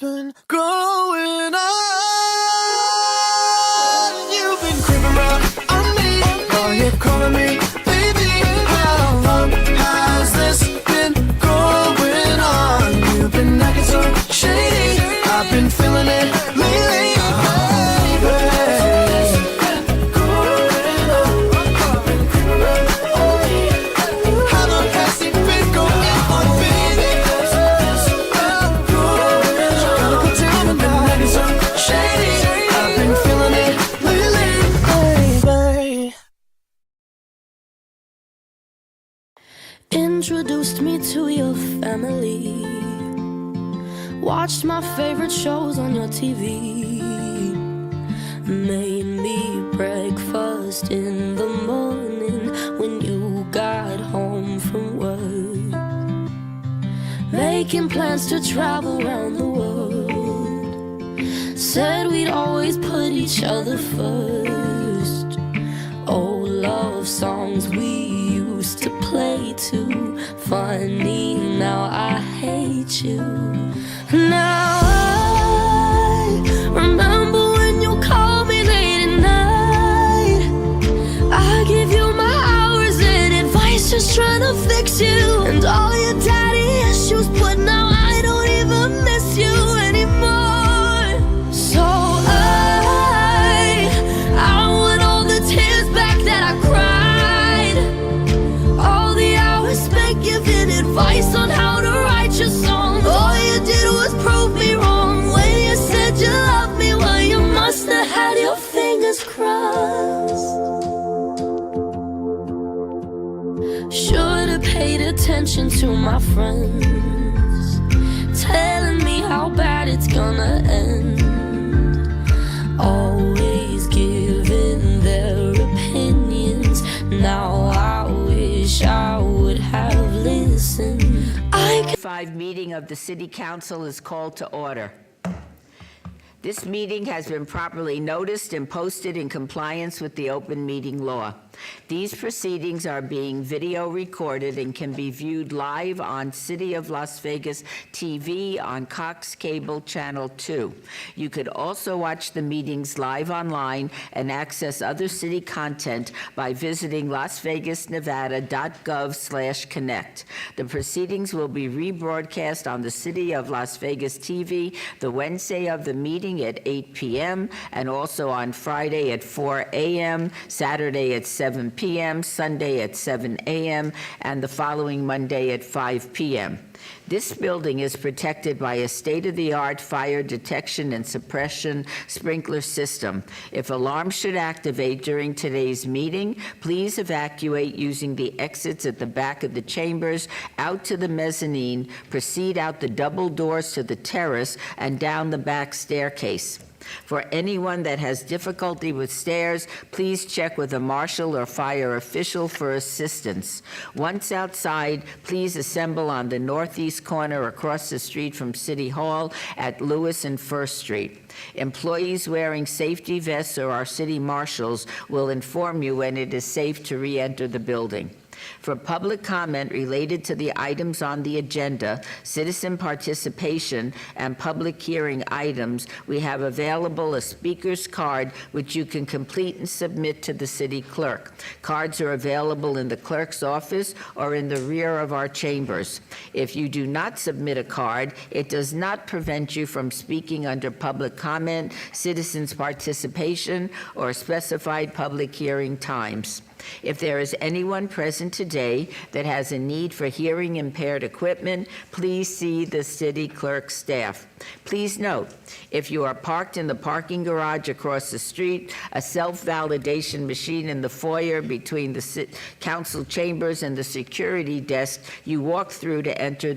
been going on? You've been creeping around on me while you're calling me baby. How long has this been going on? You've been acting so shady. I've been feeling it lately. Introduced me to your family, watched my favorite shows on your TV, made me breakfast in the morning when you got home from work, making plans to travel around the world, said we'd always put each other first. Old love songs we used to play too. Funny, now I hate you. Now I remember when you called me late at night. I give you my hours and advice, just trying to fix you. And all your daddy issues, but now I don't even miss you anymore. So I want all the tears back that I cried, all the hours spent giving advice on how to write your songs. All you did was prove me wrong when you said you loved me. Well, you must have had your fingers crossed. Should have paid attention to my friends, telling me how bad it's gonna end. Always giving their opinions. Now I wish I would have listened. Meeting of the City Council is called to order. This meeting has been properly noticed and posted in compliance with the open meeting law. These proceedings are being video recorded and can be viewed live on City of Las Vegas TV on Cox Cable Channel 2. You could also watch the meetings live online and access other city content by visiting lasvegasnevada.gov/connect. The proceedings will be rebroadcast on the City of Las Vegas TV the Wednesday of the meeting at 8 p.m. and also on Friday at 4 a.m., Saturday at 7 p.m., Sunday at 7 a.m., and the following Monday at 5 p.m. This building is protected by a state-of-the-art fire detection and suppression sprinkler system. If alarms should activate during today's meeting, please evacuate using the exits at the back of the chambers, out to the mezzanine, proceed out the double doors to the terrace, and down the back staircase. For anyone that has difficulty with stairs, please check with a marshal or fire official for assistance. Once outside, please assemble on the northeast corner across the street from City Hall at Lewis and First Street. Employees wearing safety vests or our city marshals will inform you when it is safe to re-enter the building. For public comment related to the items on the agenda, citizen participation, and public hearing items, we have available a speaker's card which you can complete and submit to the city clerk. Cards are available in the clerk's office or in the rear of our chambers. If you do not submit a card, it does not prevent you from speaking under public comment, citizens participation, or specified public hearing times. If there is anyone present today that has a need for hearing impaired equipment, please see the city clerk staff. Please note, if you are parked in the parking garage across the street, a self-validation machine in the foyer between the council chambers and the security desk you walk through to enter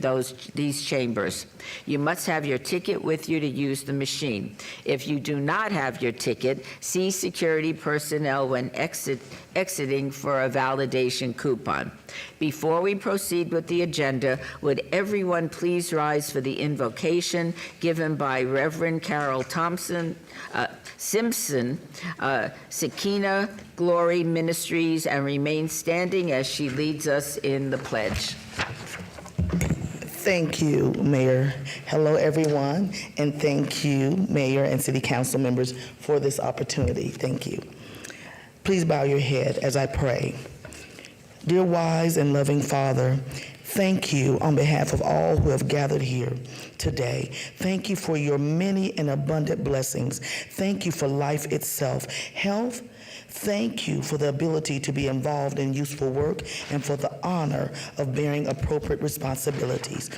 these chambers. You must have your ticket with you to use the machine. If you do not have your ticket, see security personnel when exiting for a validation coupon. Before we proceed with the agenda, would everyone please rise for the invocation given by Reverend Carol Simpson, Shekinah Glory Ministries, and remain standing as she leads us in the pledge. Thank you, Mayor. Hello, everyone, and thank you, Mayor and City Council members, for this opportunity. Thank you. Please bow your head as I pray. Dear wise and loving Father, thank you on behalf of all who have gathered here today. Thank you for your many and abundant blessings. Thank you for life itself, health. Thank you for the ability to be involved in useful work and for the honor of bearing appropriate responsibilities.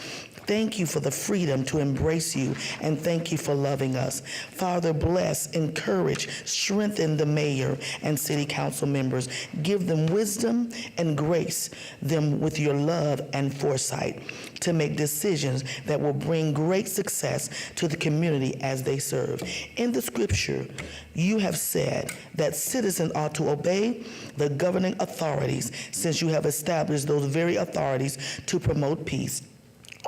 Thank you for the freedom to embrace you, and thank you for loving us. Father, bless, encourage, strengthen the mayor and city council members. Give them wisdom and grace them with your love and foresight to make decisions that will bring great success to the community as they serve. In the scripture, you have said that citizens ought to obey the governing authorities, since you have established those very authorities to promote peace,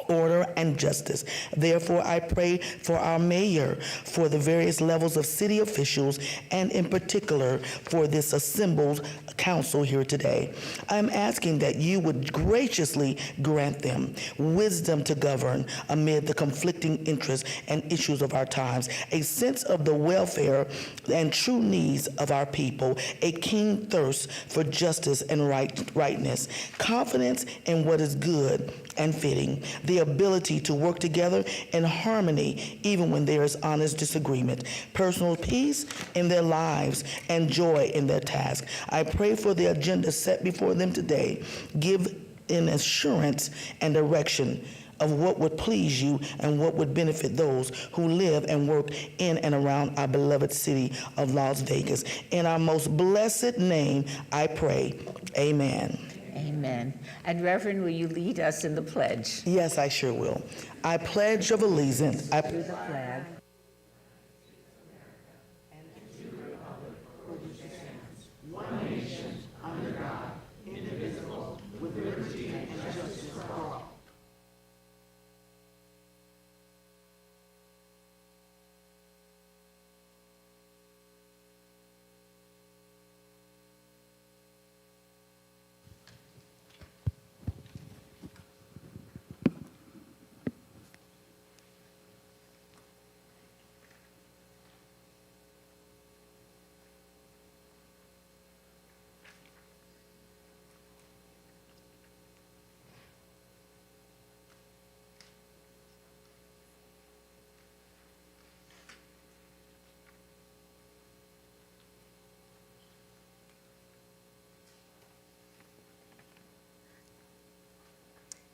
order, and justice. Therefore, I pray for our mayor, for the various levels of city officials, and in particular for this assembled council here today. I'm asking that you would graciously grant them wisdom to govern amid the conflicting interests and issues of our times, a sense of the welfare and true needs of our people, a keen thirst for justice and rightness, confidence in what is good and fitting, the ability to work together in harmony even when there is honest disagreement, personal peace in their lives, and joy in their task. I pray for the agenda set before them today. Give an assurance and direction of what would please you and what would benefit those who live and work in and around our beloved city of Las Vegas. In our most blessed name, I pray. Amen. Amen. And Reverend, will you lead us in the pledge? Yes, I sure will. I pledge of allegiance. To the flag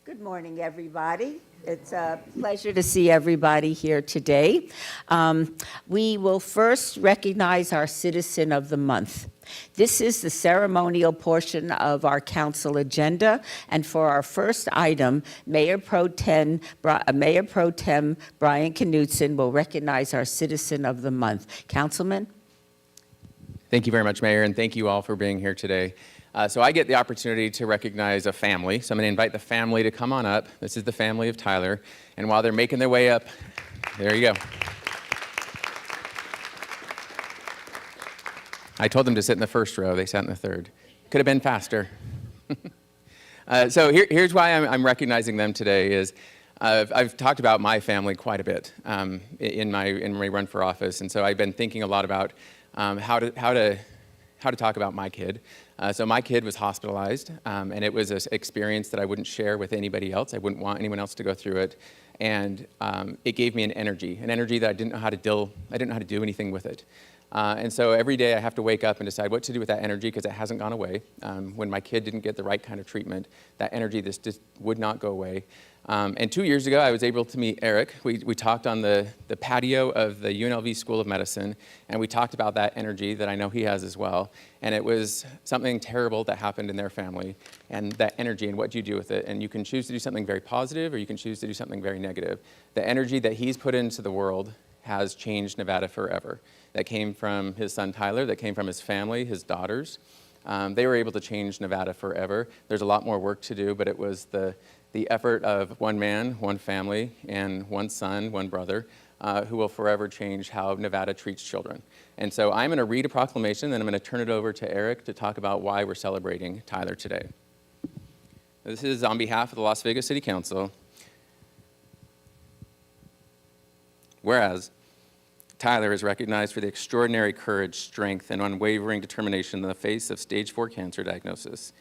Good morning, everybody. It's a pleasure to see everybody here today. We will first recognize our Citizen of the Month. This is the ceremonial portion of our council agenda, and for our first item, Mayor Pro Tem Brian Knutson will recognize our Citizen of the Month. Councilman? Thank you very much, Mayor, and thank you all for being here today. So I get the opportunity to recognize a family, so I'm going to invite the family to come on up. This is the family of Tyler, and while they're making their way up, there you go. I told them to sit in the first row. They sat in the third. Could have been faster. So here's why I'm recognizing them today is I've talked about my family quite a bit in my run for office, and so I've been thinking a lot about how to talk about my kid. So my kid was hospitalized, and it was an experience that I wouldn't share with anybody else. I wouldn't want anyone else to go through it, and it gave me an energy that I didn't know how to do anything with it. And so every day I have to wake up and decide what to do with that energy because it hasn't gone away. When my kid didn't get the right kind of treatment, that energy just would not go away. And 2 years ago, I was able to meet Eric. We talked on the patio of the UNLV School of Medicine, and we talked about that energy that I know he has as well. And it was something terrible that happened in their family, and that energy and what do you do with it. And you can choose to do something very positive, or you can choose to do something very negative. The energy that he's put into the world has changed Nevada forever. That came from his son Tyler, that came from his family, his daughters. They were able to change Nevada forever. There's a lot more work to do, but it was the effort of one man, one family, and one son, one brother, who will forever change how Nevada treats children. And so I'm going to read a proclamation, then I'm going to turn it over to Eric to talk about why we're celebrating Tyler today. This is on behalf of the Las Vegas City Council. Whereas Tyler is recognized for the extraordinary courage, strength, and unwavering determination in the face of stage 4 cancer diagnosis.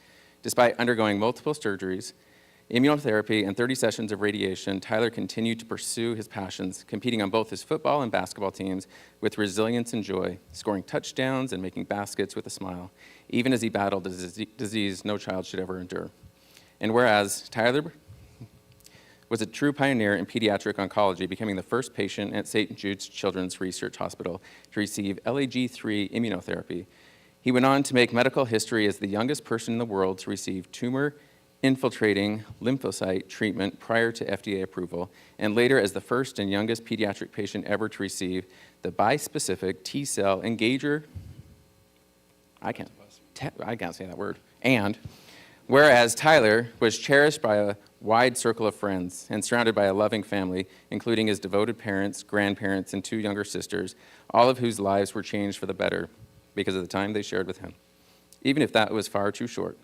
Despite undergoing multiple surgeries, immunotherapy, and 30 sessions of radiation, Tyler continued to pursue his passions, competing on both his football and basketball teams with resilience and joy, scoring touchdowns and making baskets with a smile, even as he battled a disease no child should ever endure. And whereas Tyler was a true pioneer in pediatric oncology, becoming the first patient at St. Jude's Children's Research Hospital to receive LAG-3 immunotherapy, he went on to make medical history as the youngest person in the world to receive tumor-infiltrating lymphocyte treatment prior to FDA approval, and later as the first and youngest pediatric patient ever to receive the bispecific T-cell engager, I can't say that word, and whereas Tyler was cherished by a wide circle of friends and surrounded by a loving family, including his devoted parents, grandparents, and 2 younger sisters, all of whose lives were changed for the better because of the time they shared with him, even if that was far too short.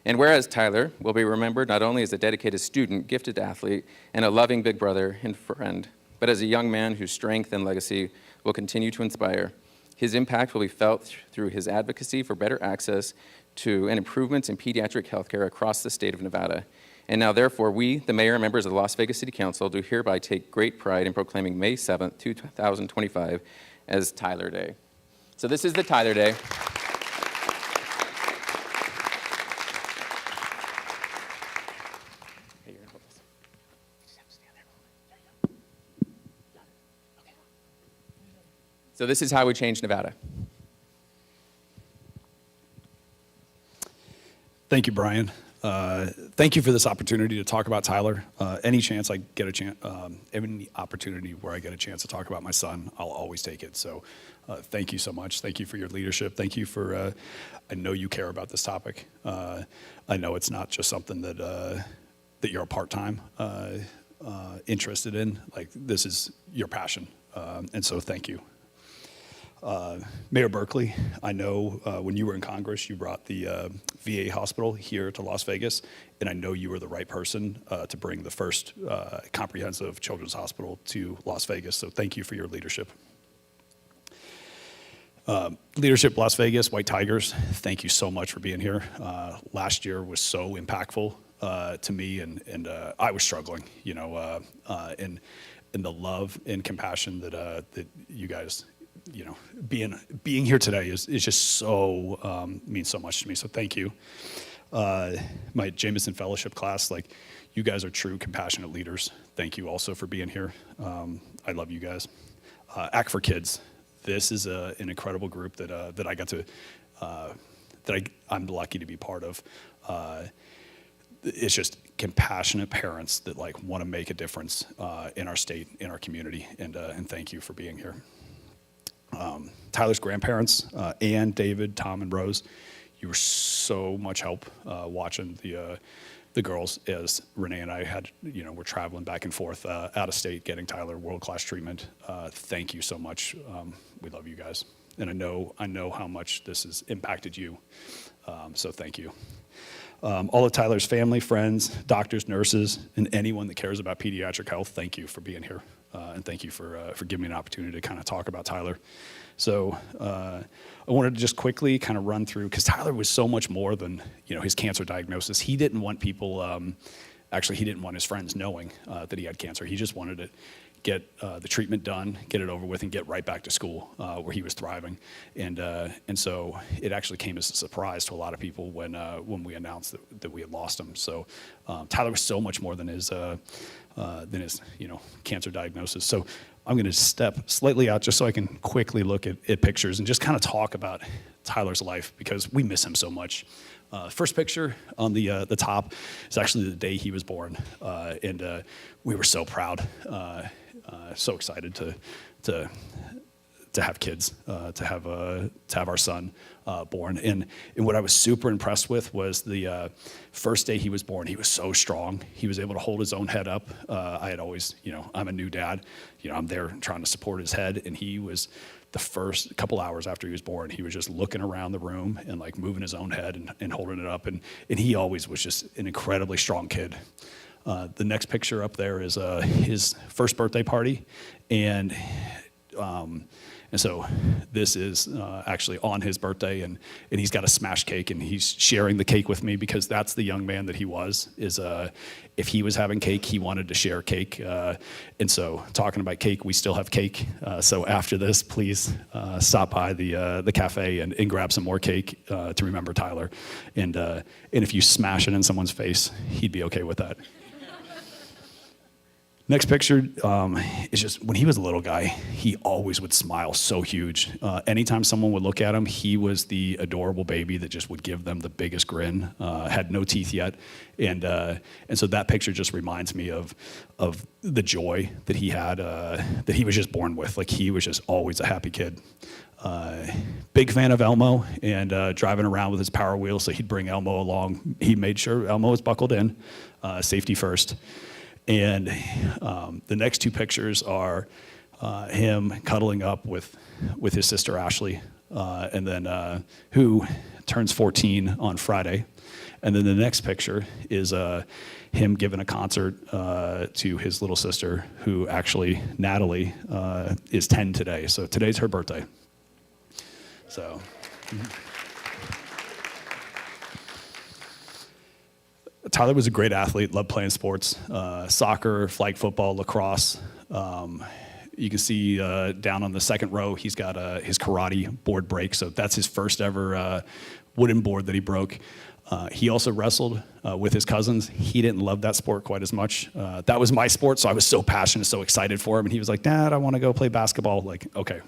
And whereas Tyler will be remembered not only as a dedicated student, gifted athlete, and a loving big brother and friend, but as a young man whose strength and legacy will continue to inspire. His impact will be felt through his advocacy for better access to and improvements in pediatric healthcare across the state of Nevada. And now, therefore, we, the mayor and members of the Las Vegas City Council, do hereby take great pride in proclaiming May 7th, 2025 as Tyler Day. So this is the Tyler Day. So this is how we change Nevada. Thank you, Brian. Thank you for this opportunity to talk about Tyler. Any chance I get any opportunity where I get a chance to talk about my son, I'll always take it. So thank you so much. Thank you for your leadership. Thank you for, I know you care about this topic. I know it's not just something that, that you're a part-time interested in. Like, this is your passion. And so thank you. Mayor Berkeley, I know when you were in Congress, you brought the VA hospital here to Las Vegas, and I know you were the right person to bring the first comprehensive children's hospital to Las Vegas, so thank you for your leadership. Leadership Las Vegas, White Tigers, thank you so much for being here. Last year was so impactful to me, and I was struggling, you know, and the love and compassion that you guys, you know, being here today is just so means so much to me. So thank you. My Jameson Fellowship class, like, you guys are true compassionate leaders. Thank you also for being here. I love you guys. Act for Kids. This is an incredible group that I got to I'm lucky to be part of. It's just compassionate parents that like want to make a difference in our state, in our community, and thank you for being here. Tyler's grandparents, Ann, David, Tom, and Rose, you were so much help watching the girls as Renee and I had, you know, we're traveling back and forth out of state getting Tyler world-class treatment. Thank you so much. We love you guys. And I know how much this has impacted you. So thank you. All of Tyler's family, friends, doctors, nurses, and anyone that cares about pediatric health, thank you for being here. And thank you for giving me an opportunity to kind of talk about Tyler. So I wanted to just quickly kind of run through, because Tyler was so much more than, you know, his cancer diagnosis. He didn't want people, actually he didn't want his friends knowing that he had cancer. He just wanted to get the treatment done, get it over with, and get right back to school where he was thriving. And so it actually came as a surprise to a lot of people when we announced that we had lost him. So Tyler was so much more than his you know, cancer diagnosis. So I'm going to step slightly out just so I can quickly look at pictures and just kind of talk about Tyler's life, because we miss him so much. First picture on the top is actually the day he was born, and we were so proud, so excited to have kids, to have our son born. And what I was super impressed with was the first day he was born. He was so strong. He was able to hold his own head up. I had always, you know, I'm a new dad. You know, I'm there trying to support his head, and he was the first couple hours after he was born, he was just looking around the room and like moving his own head and holding it up. And he always was just an incredibly strong kid. The next picture up there is his first birthday party, and so this is actually on his birthday, and he's got a smash cake, and he's sharing the cake with me because that's the young man that he was. If he was having cake, he wanted to share cake. And so talking about cake, we still have cake. So after this, please stop by the cafe and grab some more cake to remember Tyler. And if you smash it in someone's face, he'd be okay with that. Next picture is just when he was a little guy, he always would smile so huge. Anytime someone would look at him, he was the adorable baby that just would give them the biggest grin. Had no teeth yet, and so that picture just reminds me of the joy that he had, that he was just born with. Like he was just always a happy kid. Big fan of Elmo and driving around with his Power Wheel, so he'd bring Elmo along. He made sure Elmo was buckled in, safety first. And the next two pictures are him cuddling up with his sister Ashley, and then who turns 14 on Friday. And then the next picture is him giving a concert to his little sister, who actually, Natalie, is 10 today. So today's her birthday. So. Tyler was a great athlete, loved playing sports, soccer, flag football, lacrosse. You can see down on the second row, he's got his karate board break. So that's his first ever wooden board that he broke. He also wrestled with his cousins. He didn't love that sport quite as much. That was my sport, so I was so passionate, so excited for him. And he was like, Dad, I want to go play basketball. Like, okay,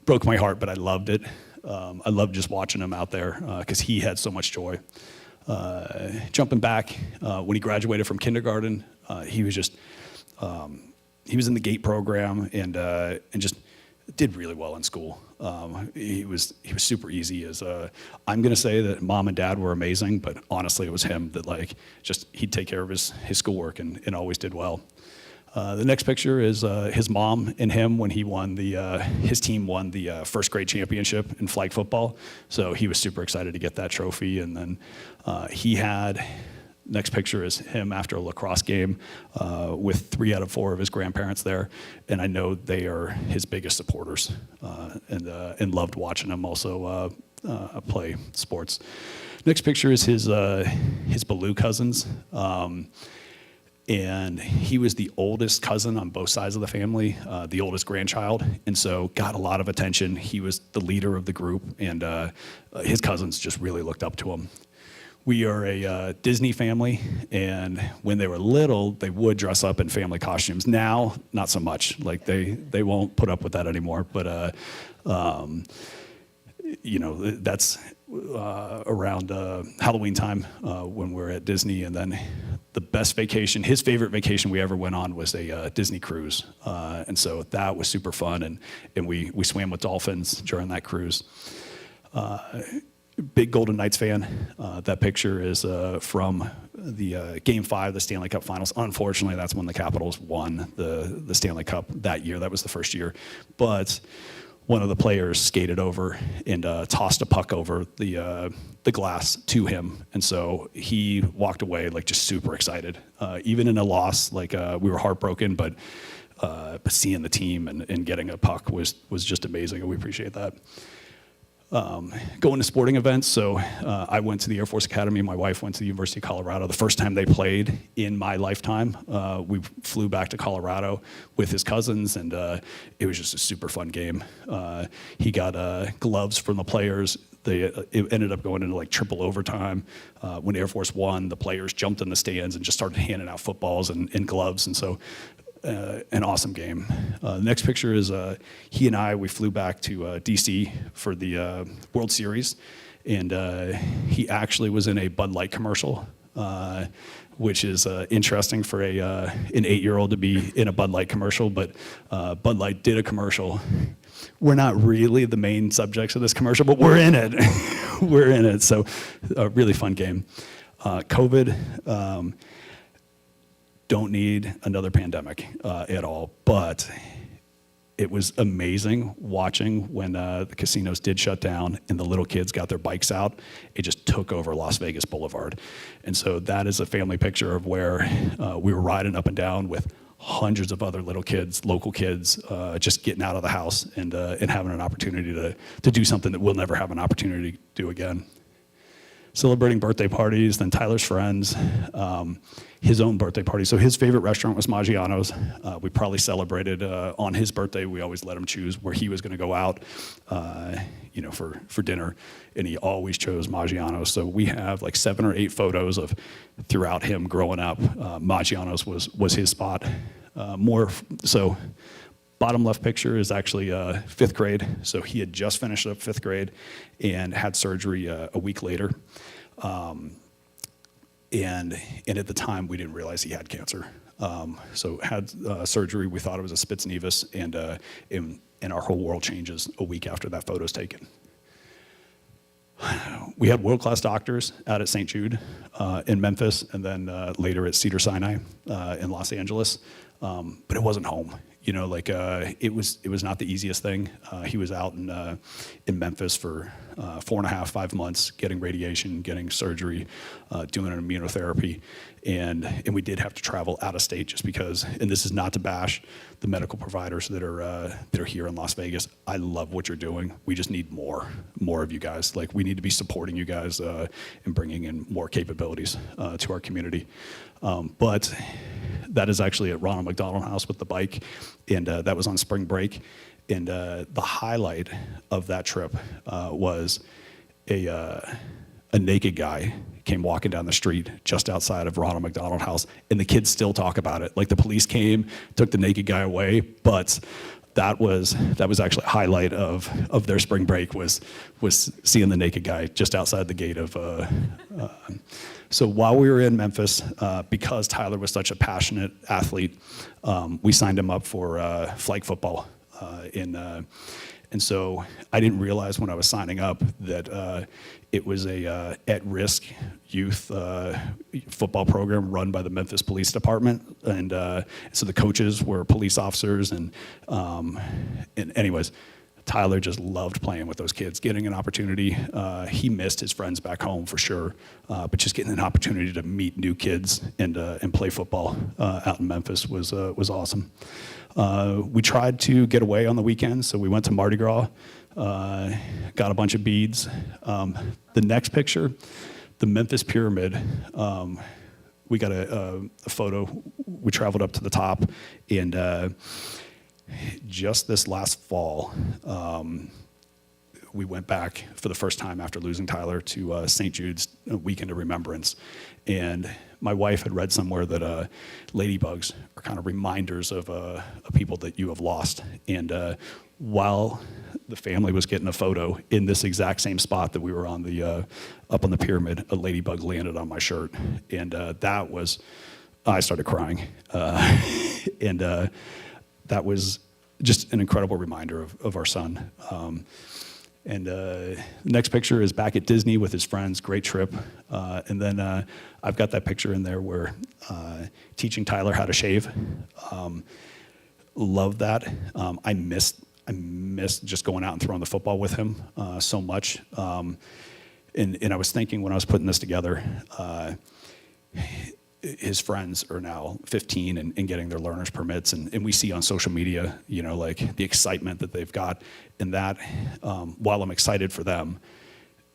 broke my heart, but I loved it. I loved just watching him out there because he had so much joy. Jumping back, when he graduated from kindergarten, he was just, he was in the GATE program and just did really well in school. He was super easy. I'm gonna say that Mom and Dad were amazing, but honestly it was him that he'd take care of his schoolwork and always did well. The next picture is his mom and him when he won his team won the first grade championship in flag football. So he was super excited to get that trophy. And then next picture is him after a lacrosse game with 3 out of 4 of his grandparents there. And I know they are his biggest supporters and loved watching him also play sports. Next picture is his Baloo cousins. And he was the oldest cousin on both sides of the family, the oldest grandchild, and so got a lot of attention. He was the leader of the group, and his cousins just really looked up to him. We are a Disney family, and when they were little, they would dress up in family costumes. Now, not so much. Like they won't put up with that anymore. But that's around Halloween time when we're at Disney, and then the best vacation, his favorite vacation we ever went on was a Disney cruise, and so that was super fun, and we swam with dolphins during that cruise. Big Golden Knights fan. That picture is from the Game 5 of the Stanley Cup Finals. Unfortunately, that's when the Capitals won the Stanley Cup that year. That was the first year, but one of the players skated over and tossed a puck over the glass to him, and so he walked away just super excited. Even in a loss, we were heartbroken, but seeing the team and getting a puck was just amazing, and we appreciate that. Going to sporting events, so I went to the Air Force Academy. My wife went to the University of Colorado. The first time they played in my lifetime, we flew back to Colorado with his cousins, and it was just a super fun game. He got gloves from the players. It ended up going into triple overtime. When Air Force won, the players jumped in the stands and just started handing out footballs and gloves, and so an awesome game. Next picture is he and we flew back to DC for the World Series, and he actually was in a Bud Light commercial, which is interesting for an 8-year-old to be in a Bud Light commercial, but Bud Light did a commercial. We're not really the main subjects of this commercial, but we're in it. We're in it, so a really fun game. COVID, don't need another pandemic at all, but it was amazing watching when the casinos did shut down and the little kids got their bikes out. It just took over Las Vegas Boulevard. And so that is a family picture of where we were riding up and down with hundreds of other little kids, local kids, just getting out of the house and having an opportunity to do something that we'll never have an opportunity to do again. Celebrating birthday parties, then Tyler's friends, his own birthday party. So his favorite restaurant was Maggiano's. We probably celebrated on his birthday. We always let him choose where he was going to go out, for dinner, and he always chose Maggiano's. So we have like 7 or 8 photos of throughout him growing up. Maggiano's was his spot. So bottom left picture is actually 5th grade. So he had just finished up 5th grade and had surgery a week later. And at the time, we didn't realize he had cancer. So had surgery. We thought it was a Spitz-Nevis, and our whole world changes a week after that photo's taken. We had world-class doctors out at St. Jude in Memphis, and then later at Cedars-Sinai in Los Angeles. But it wasn't home. It was not the easiest thing. He was out in Memphis for 4.5, 5 months, getting radiation, getting surgery, doing an immunotherapy, and we did have to travel out of state just because. And this is not to bash the medical providers that are here in Las Vegas. I love what you're doing. We just need more of you guys. Like, we need to be supporting you guys and bringing in more capabilities to our community. But that is actually at Ronald McDonald House with the bike, and that was on spring break. And the highlight of that trip was a naked guy came walking down the street just outside of Ronald McDonald House, and the kids still talk about it. Like, the police came, took the naked guy away, but that was actually a highlight of their spring break was seeing the naked guy just outside the gate of. So while we were in Memphis, because Tyler was such a passionate athlete, we signed him up for flag football. And so I didn't realize when I was signing up that it was a at-risk youth football program run by the Memphis Police Department. And so the coaches were police officers. And anyways, Tyler just loved playing with those kids, getting an opportunity. He missed his friends back home for sure, but just getting an opportunity to meet new kids and play football out in Memphis was awesome. We tried to get away on the weekends, so we went to Mardi Gras, got a bunch of beads. The next picture, the Memphis Pyramid, we got a photo. We traveled up to the top, and just this last fall, we went back for the first time after losing Tyler to St. Jude's Weekend of Remembrance. And my wife had read somewhere that ladybugs are kind of reminders of people that you have lost. And while the family was getting a photo in this exact same spot that we were on up on the pyramid, a ladybug landed on my shirt. And I started crying. And that was just an incredible reminder of our son. And the next picture is back at Disney with his friends, great trip. And then I've got that picture in there where teaching Tyler how to shave. Love that. I missed just going out and throwing the football with him so much. And I was thinking when I was putting this together, his friends are now 15 and getting their learner's permits, and we see on social media, like the excitement that they've got, and that while I'm excited for them,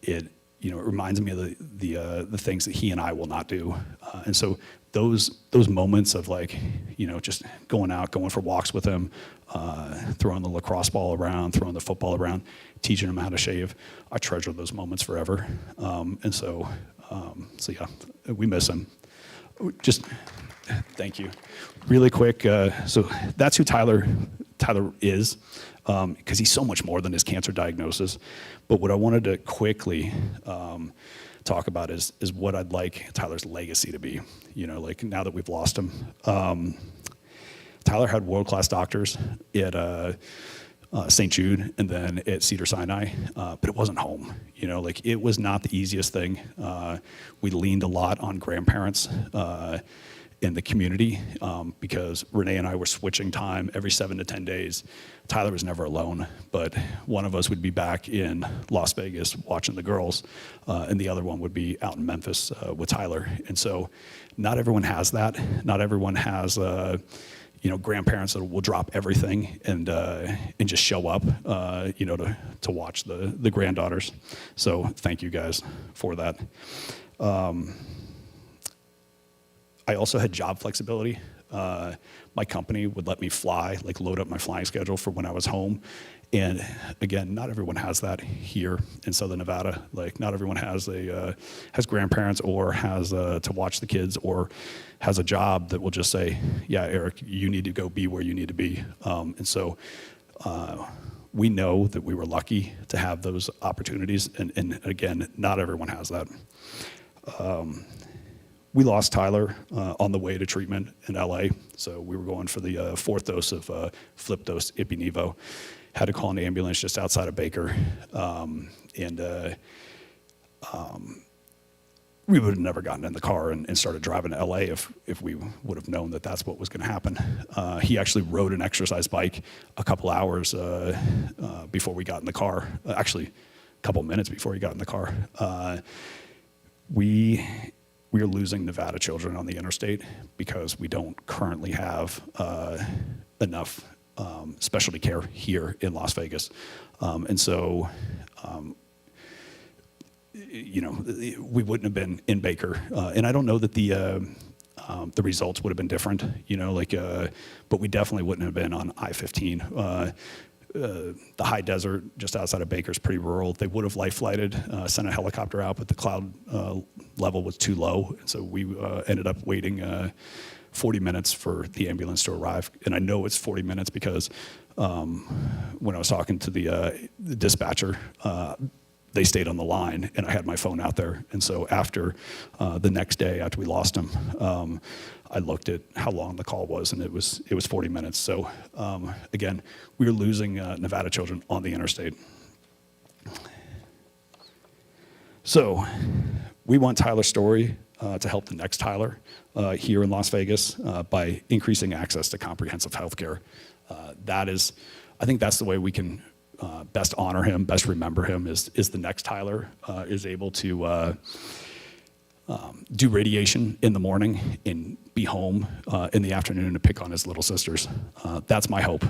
it reminds me of the things that he and I will not do, and so those moments of just going out, going for walks with him, throwing the lacrosse ball around, throwing the football around, teaching him how to shave, I treasure those moments forever, and so yeah, we miss him. Just thank you. Really quick, so that's who Tyler is, because he's so much more than his cancer diagnosis. But what I wanted to quickly talk about is what I'd like Tyler's legacy to be. Now that we've lost him. Tyler had world-class doctors at St. Jude and then at Cedars-Sinai, but it wasn't home. It was not the easiest thing. We leaned a lot on grandparents in the community because Renee and I were switching time every 7 to 10 days. Tyler was never alone, but one of us would be back in Las Vegas watching the girls, and the other one would be out in Memphis with Tyler. And so not everyone has that. Not everyone has grandparents that will drop everything and just show up, to watch the granddaughters. So thank you guys for that. I also had job flexibility. My company would let me fly, like load up my flying schedule for when I was home. And again, not everyone has that here in Southern Nevada. Like not everyone has grandparents or has to watch the kids or has a job that will just say, yeah, Eric, you need to go be where you need to be. And so we know that we were lucky to have those opportunities. And again, not everyone has that. We lost Tyler on the way to treatment in LA. So we were going for the 4th dose of flip dose Ipi-Nivo. Had to call an ambulance just outside of Baker. We would have never gotten in the car and started driving to LA if we would have known that that's what was going to happen. He actually rode an exercise bike a couple hours before we got in the car. Actually, a couple minutes before he got in the car. We are losing Nevada children on the interstate because we don't currently have enough specialty care here in Las Vegas. And so, we wouldn't have been in Baker. And I don't know that the results would have been different, but we definitely wouldn't have been on I-15. The high desert just outside of Baker is pretty rural. They would have life flighted, sent a helicopter out, but the cloud level was too low. And so we ended up waiting 40 minutes for the ambulance to arrive. And I know it's 40 minutes because when I was talking to the dispatcher, they stayed on the line and I had my phone out there. And so after the next day, after we lost him, I looked at how long the call was and it was 40 minutes. So again, we were losing Nevada children on the interstate. So we want Tyler Story to help the next Tyler here in Las Vegas by increasing access to comprehensive health care. I think that's the way we can best honor him, best remember him, is the next Tyler is able to do radiation in the morning and be home in the afternoon to pick on his little sisters. That's my hope.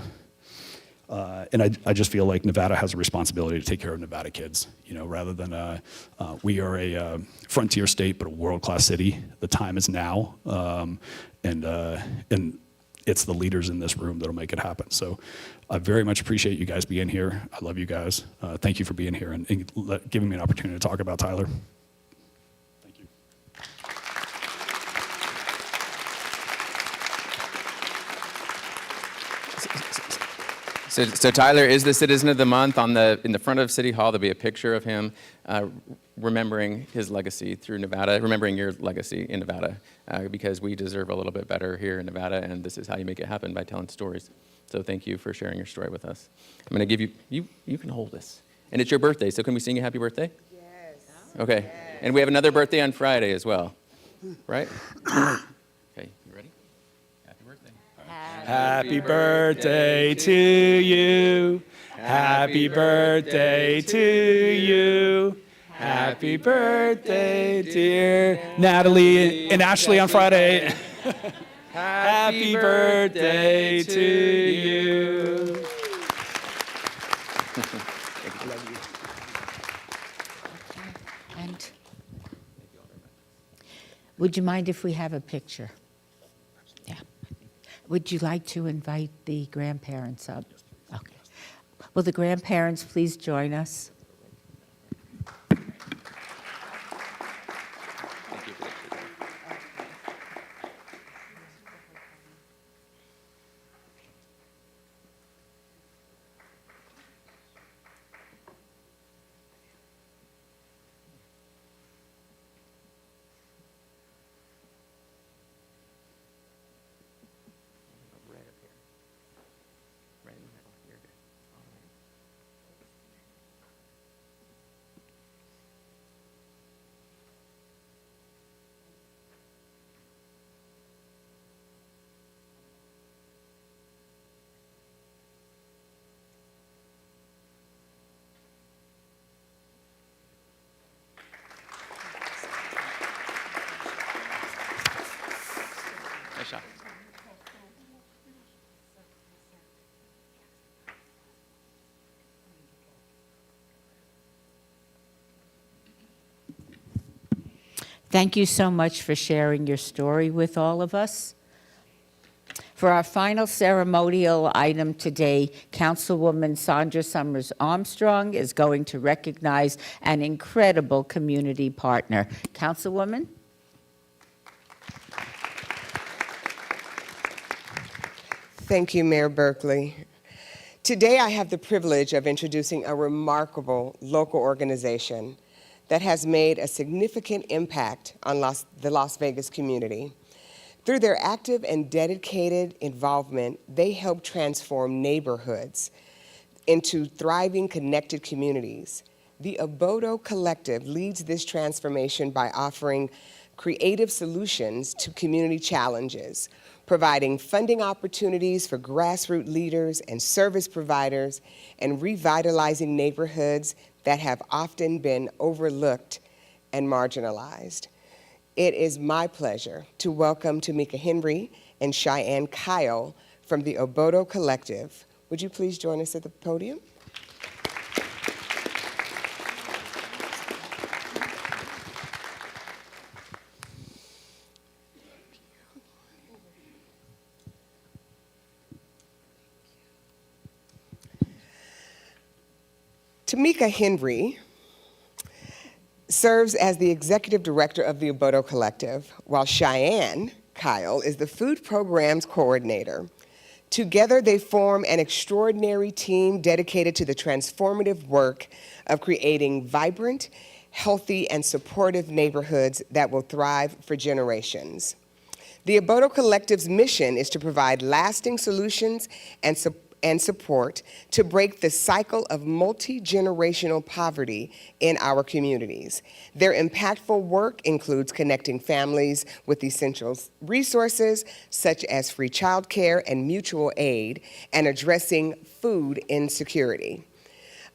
And I just feel like Nevada has a responsibility to take care of Nevada kids, rather than we are a frontier state, but a world-class city. The time is now, and it's the leaders in this room that'll make it happen. So I very much appreciate you guys being here. I love you guys. Thank you for being here and giving me an opportunity to talk about Tyler. Thank you. So Tyler is the Citizen of the Month. In the front of City Hall, there'll be a picture of him remembering his legacy through Nevada, remembering your legacy in Nevada, because we deserve a little bit better here in Nevada, and this is how you make it happen, by telling stories. So thank you for sharing your story with us. I'm going to give you can hold this. And it's your birthday, so can we sing you happy birthday? Yes. Okay. Yes. And we have another birthday on Friday as well, right? Okay, you ready? Happy birthday. Happy birthday to you. Happy birthday to you. Happy birthday, dear Natalie and Ashley on Friday. Happy birthday to you. And would you mind if we have a picture? Yeah. Would you like to invite the grandparents up? Okay. Will the grandparents please join us? Thank you so much for sharing your story with all of us. For our final ceremonial item today, Councilwoman Sandra Summers Armstrong is going to recognize an incredible community partner. Councilwoman? Thank you, Mayor Berkeley. Today, I have the privilege of introducing a remarkable local organization that has made a significant impact on the Las Vegas community. Through their active and dedicated involvement, they help transform neighborhoods into thriving, connected communities. The Obodo Collective leads this transformation by offering creative solutions to community challenges, providing funding opportunities for grassroots leaders and service providers, and revitalizing neighborhoods that have often been overlooked and marginalized. It is my pleasure to welcome Tamika Henry and Cheyenne Kyle from the Obodo Collective. Would you please join us at the podium? Tamika Henry serves as the executive director of the Obodo Collective, while Cheyenne Kyle is the food programs coordinator. Together, they form an extraordinary team dedicated to the transformative work of creating vibrant, healthy, and supportive neighborhoods that will thrive for generations. The Obodo Collective's mission is to provide lasting solutions and support to break the cycle of multi-generational poverty in our communities. Their impactful work includes connecting families with essential resources such as free childcare and mutual aid, and addressing food insecurity.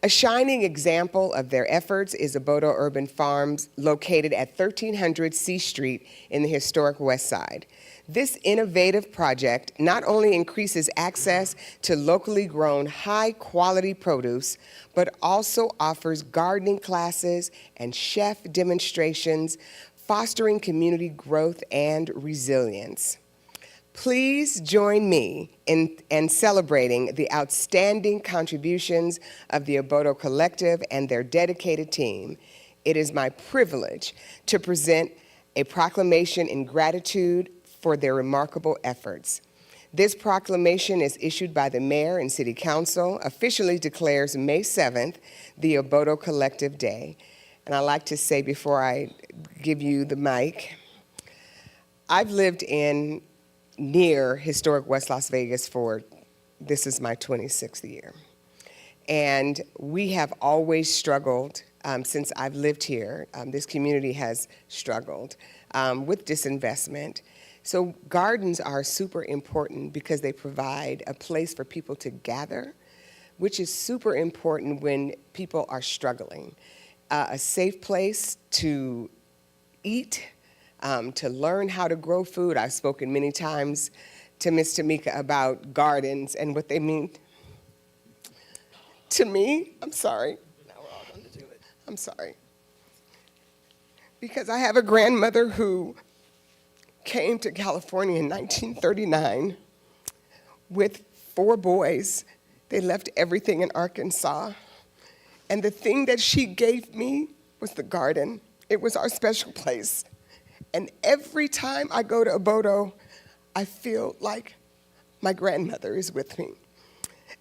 A shining example of their efforts is Obodo Urban Farms, located at 1300 C Street in the historic West Side. This innovative project not only increases access to locally grown, high-quality produce, but also offers gardening classes and chef demonstrations, fostering community growth and resilience. Please join me in celebrating the outstanding contributions of the Obodo Collective and their dedicated team. It is my privilege to present a proclamation in gratitude for their remarkable efforts. This proclamation is issued by the Mayor and City Council, officially declares May 7th the Obodo Collective Day. And I'd like to say before I give you the mic, I've lived in near historic West Las Vegas this is my 26th year. And we have always struggled, since I've lived here, this community has struggled with disinvestment. So gardens are super important because they provide a place for people to gather, which is super important when people are struggling. A safe place to eat, to learn how to grow food. I've spoken many times to Ms. Tamika about gardens and what they mean to me. I'm sorry. Now we're all going to do it. I'm sorry. Because I have a grandmother who came to California in 1939 with 4 boys. They left everything in Arkansas. And the thing that she gave me was the garden. It was our special place. And every time I go to Obodo, I feel like my grandmother is with me.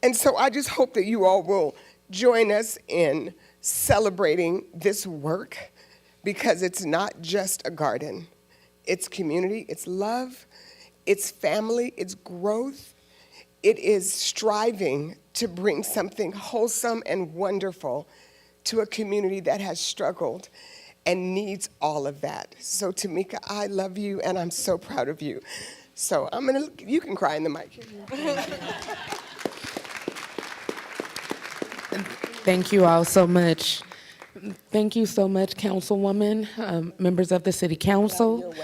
And so I just hope that you all will join us in celebrating this work, because it's not just a garden. It's community, it's love, it's family, it's growth. It is striving to bring something wholesome and wonderful to a community that has struggled and needs all of that. So Tamika, I love you and I'm so proud of you. So you can cry in the mic. Thank you all so much. Thank you so much, Councilwoman, members of the City Council,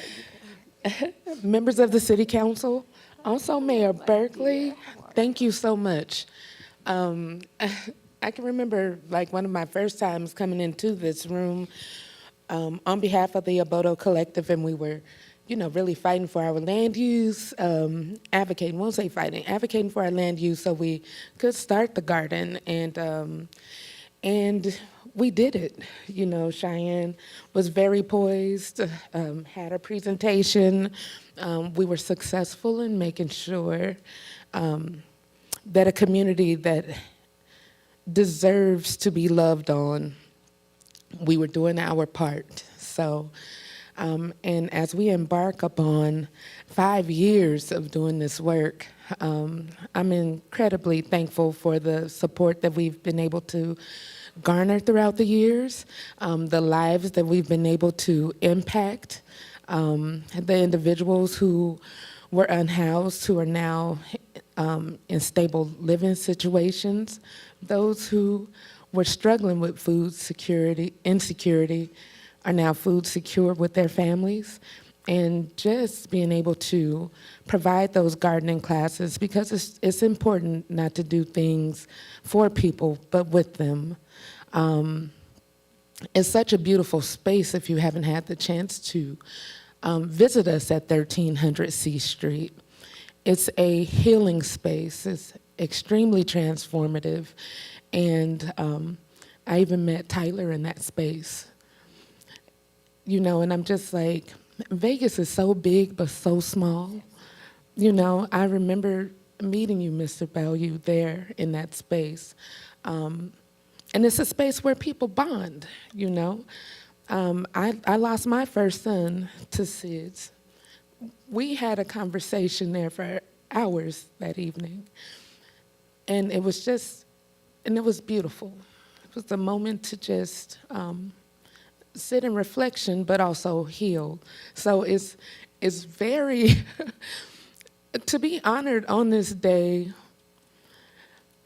members of the City Council, also Mayor Berkeley. Thank you so much. I can remember like one of my first times coming into this room on behalf of the Obodo Collective, and we were, really fighting for our land use, advocating, won't say fighting, advocating for our land use so we could start the garden. And we did it. Cheyenne was very poised, had a presentation. We were successful in making sure that a community that deserves to be loved on, we were doing our part. So, and as we embark upon 5 years of doing this work, I'm incredibly thankful for the support that we've been able to garner throughout the years, the lives that we've been able to impact, the individuals who were unhoused, who are now in stable living situations, those who were struggling with food security, insecurity, are now food secure with their families, and just being able to provide those gardening classes, because it's important not to do things for people, but with them. It's such a beautiful space if you haven't had the chance to visit us at 1300 C Street. It's a healing space. It's extremely transformative. And I even met Tyler in that space. And I'm just like, Vegas is so big but so small. I remember meeting you, Mr. Bellew, there in that space. And it's a space where people bond, I lost my first son to SIDS. We had a conversation there for hours that evening. And it was beautiful. It was a moment to just sit in reflection, but also heal. So it's very, to be honored on this day,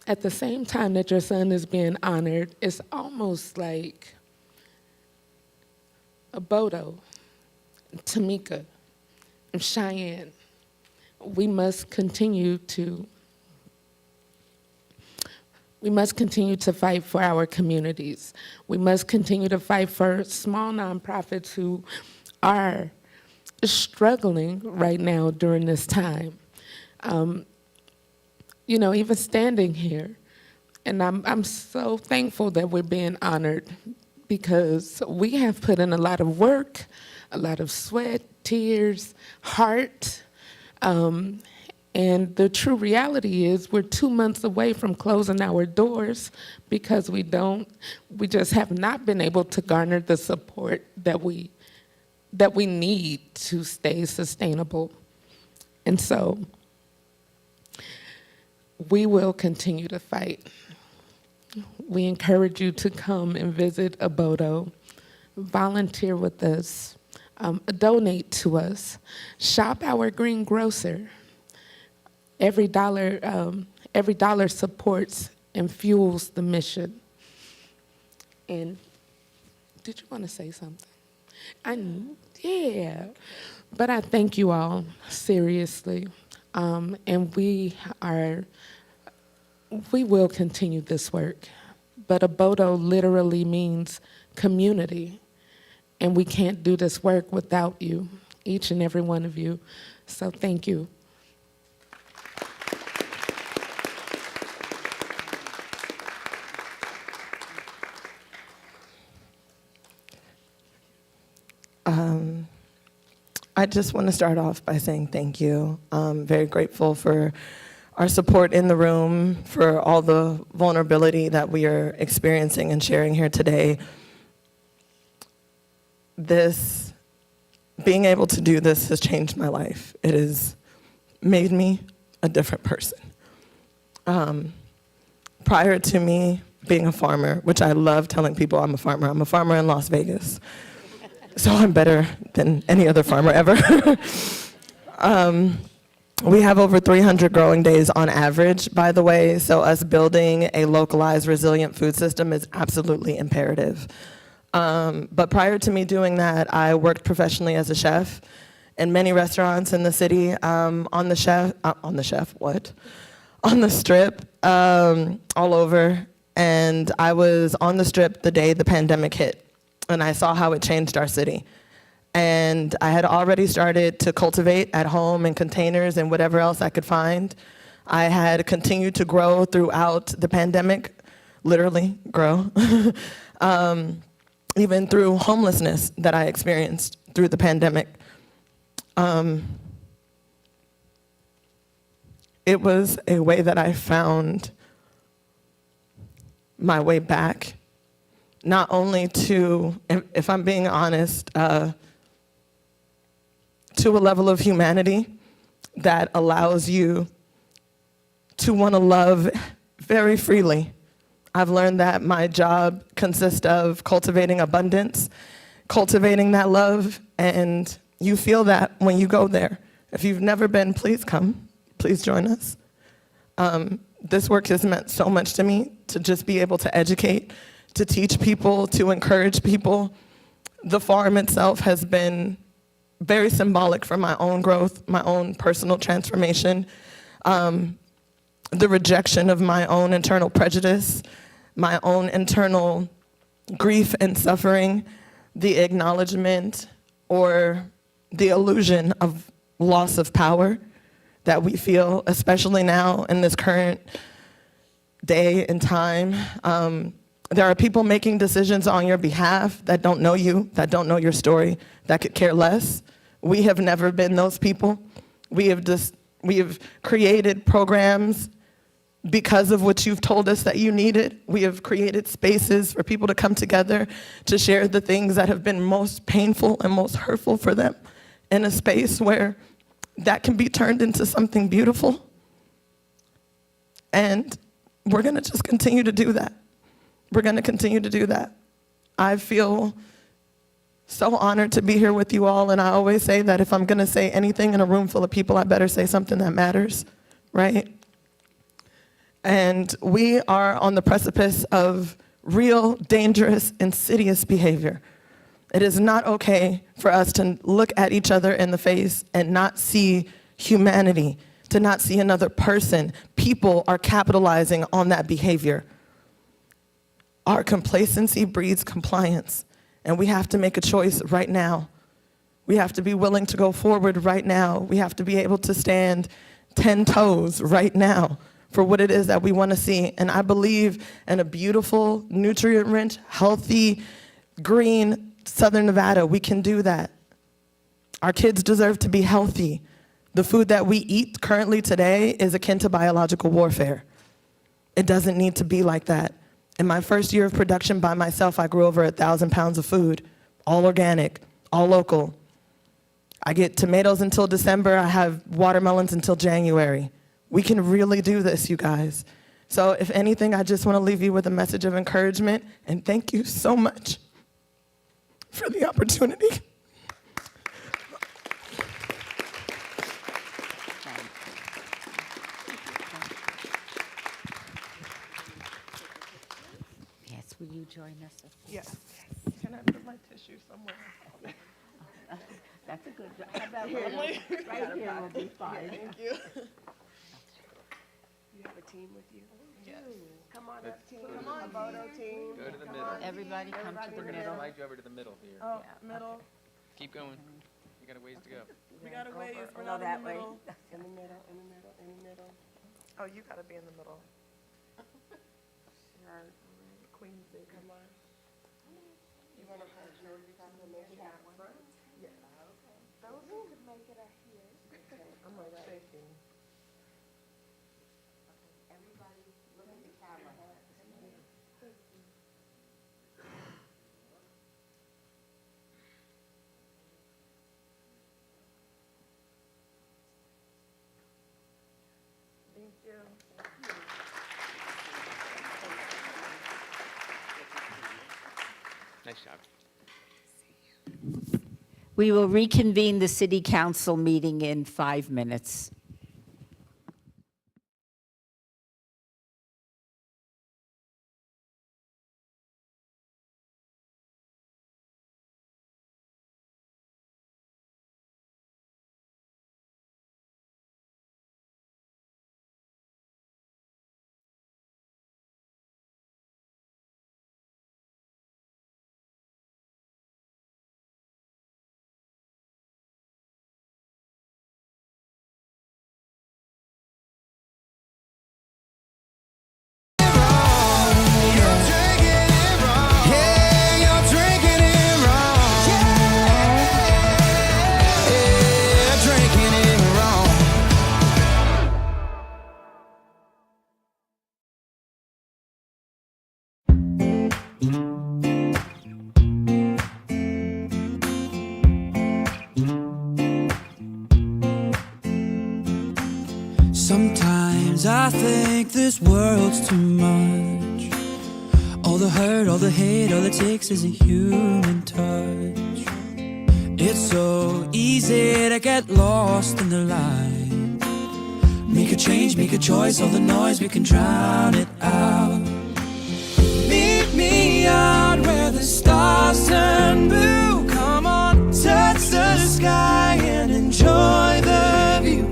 at the same time that your son is being honored, it's almost like Obodo, Tamika, and Cheyenne. We must continue to fight for our communities. We must continue to fight for small nonprofits who are struggling right now during this time. Even standing here, and I'm so thankful that we're being honored, because we have put in a lot of work, a lot of sweat, tears, heart, and the true reality is we're 2 months away from closing our doors because we just have not been able to garner the support that we need to stay sustainable. And so we will continue to fight. We encourage you to come and visit Obodo, volunteer with us, donate to us, shop our green grocer. Every dollar supports and fuels the mission. And did you want to say something? Yeah, but I thank you all, seriously. And we will continue this work. But Obodo literally means community. And we can't do this work without you, each and every one of you. So thank you. I just want to start off by saying thank you. I'm very grateful for our support in the room, for all the vulnerability that we are experiencing and sharing here today. Being able to do this has changed my life. It has made me a different person. Prior to me being a farmer, which I love telling people I'm a farmer in Las Vegas. So I'm better than any other farmer ever. We have over 300 growing days on average, by the way, so us building a localized, resilient food system is absolutely imperative. But prior to me doing that, I worked professionally as a chef in many restaurants in the city, on the Strip, all over. And I was on the Strip the day the pandemic hit. and I saw how it changed our city. And I had already started to cultivate at home in containers and whatever else I could find. I had continued to grow throughout the pandemic, literally grow, even through homelessness that I experienced through the pandemic. It was a way that I found my way back, not only to, if I'm being honest, to a level of humanity that allows you to want to love very freely. I've learned that my job consists of cultivating abundance, cultivating that love, and you feel that when you go there. If you've never been, please come. Please join us. This work has meant so much to me, to just be able to educate, to teach people, to encourage people. The farm itself has been very symbolic for my own growth, my own personal transformation, the rejection of my own internal prejudice, my own internal grief and suffering, the acknowledgement or the illusion of loss of power that we feel, especially now in this current day and time. There are people making decisions on your behalf that don't know you, that don't know your story, that could care less. We have never been those people. We have created programs because of what you've told us that you needed. We have created spaces for people to come together to share the things that have been most painful and most hurtful for them, in a space where that can be turned into something beautiful. And we're gonna just continue to do that. We're gonna continue to do that. I feel so honored to be here with you all, and I always say that if I'm gonna say anything in a room full of people, I better say something that matters, right? And we are on the precipice of real, dangerous, insidious behavior. It is not okay for us to look at each other in the face and not see humanity, to not see another person. People are capitalizing on that behavior. Our complacency breeds compliance, and we have to make a choice right now. We have to be willing to go forward right now. We have to be able to stand 10 toes right now for what it is that we want to see. And I believe in a beautiful, nutrient-rich, healthy, green Southern Nevada. We can do that. Our kids deserve to be healthy. The food that we eat currently today is akin to biological warfare. It doesn't need to be like that. In my first year of production by myself, I grew over 1,000 pounds of food, all organic, all local. I get tomatoes until December. I have watermelons until January. We can really do this, you guys. So if anything, I just want to leave you with a message of encouragement, and thank you so much for the opportunity. Yes, will you join us? Yes. Can I put my tissue somewhere? That's a good, how about right here will be fine. Thank you. You have a team with you? Yes. Come on up, team. Come on, Bodo team. Go to the middle. Everybody come to the middle. Slide you over to the middle here. Oh, middle. Keep going. You got a ways to go. We got a ways. We're Go not in that the way. middle. In the middle, in the middle, in the middle. Oh, you gotta be in the middle. Right. Queen, come on. You wanna hold yours, you have to make it out front? Yeah. Okay. Those who could make it are here. Okay, I'm like shaking. Everybody, look at the camera. Thank you. Nice job. We will reconvene the city council meeting in 5 minutes. I think this world's too much. All the hurt, all the hate, all it takes is a human touch. It's so easy to get lost in the light. Make a change, make a choice, all the noise, we can drown it out. Meet me out where the stars turn blue. Come on, touch the sky and enjoy the view.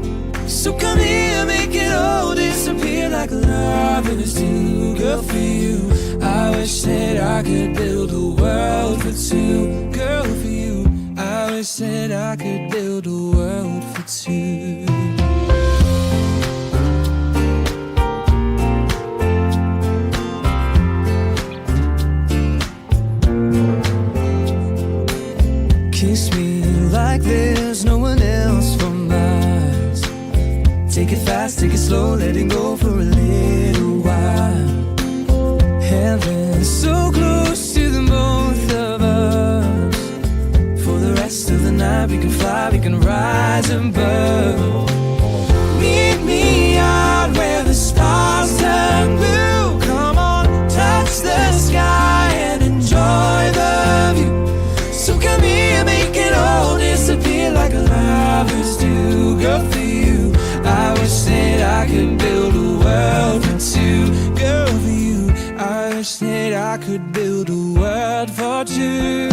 So come here, make it all disappear like lovers do. Girl, for you, I wish that I could build a world for two. Girl, for you, I wish that I could build a world for two. Kiss me like there's no one else for miles. Take it fast, take it slow, letting go for a little while. Heaven's so close to the both of us. For the rest of the night we can fly, we can rise above. Meet me out where the stars turn blue. Come on, touch the sky and enjoy the view. So come here, make it all disappear like lovers do. Girl, for you, I wish that I could build a world for two. Girl, for you, I wish that I could build a world for two.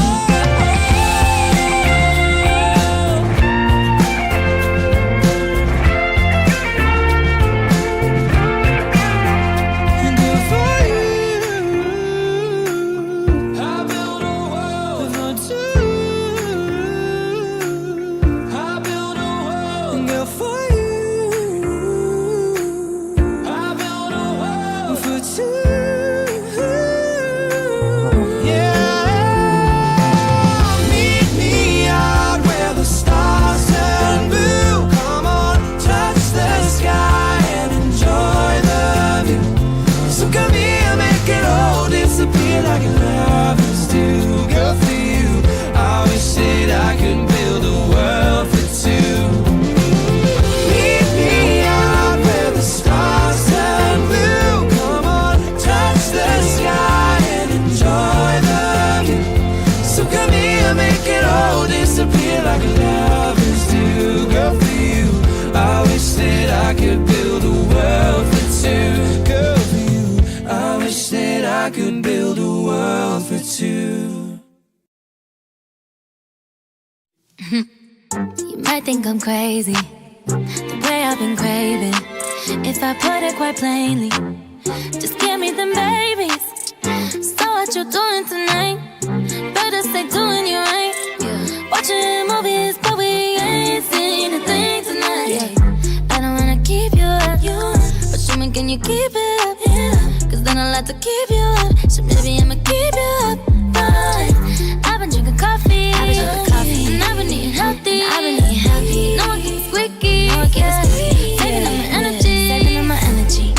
Like lovers do. Girl, for you, I wish that I could build a world for two. Meet me out where the stars turn blue. Come on, touch the sky and enjoy the view. So come here, make it all disappear like lovers do. Girl, for you, I wish that I could build a world for two. Girl, for you, I wish that I could build a world for two. You might think I'm crazy, the way I've been craving. If I put it quite plainly, just give me them babies. So what you doing tonight? Better stay doing you right. Watching movies, but we ain't seen a thing tonight. I don't wanna keep you up, but show me, can you keep it up? Cause then I'll have to keep you up. So maybe I'ma keep you up. Fine. I've been drinking coffee, and I've been eating healthy. No one keeps squeaky, saving up my energy.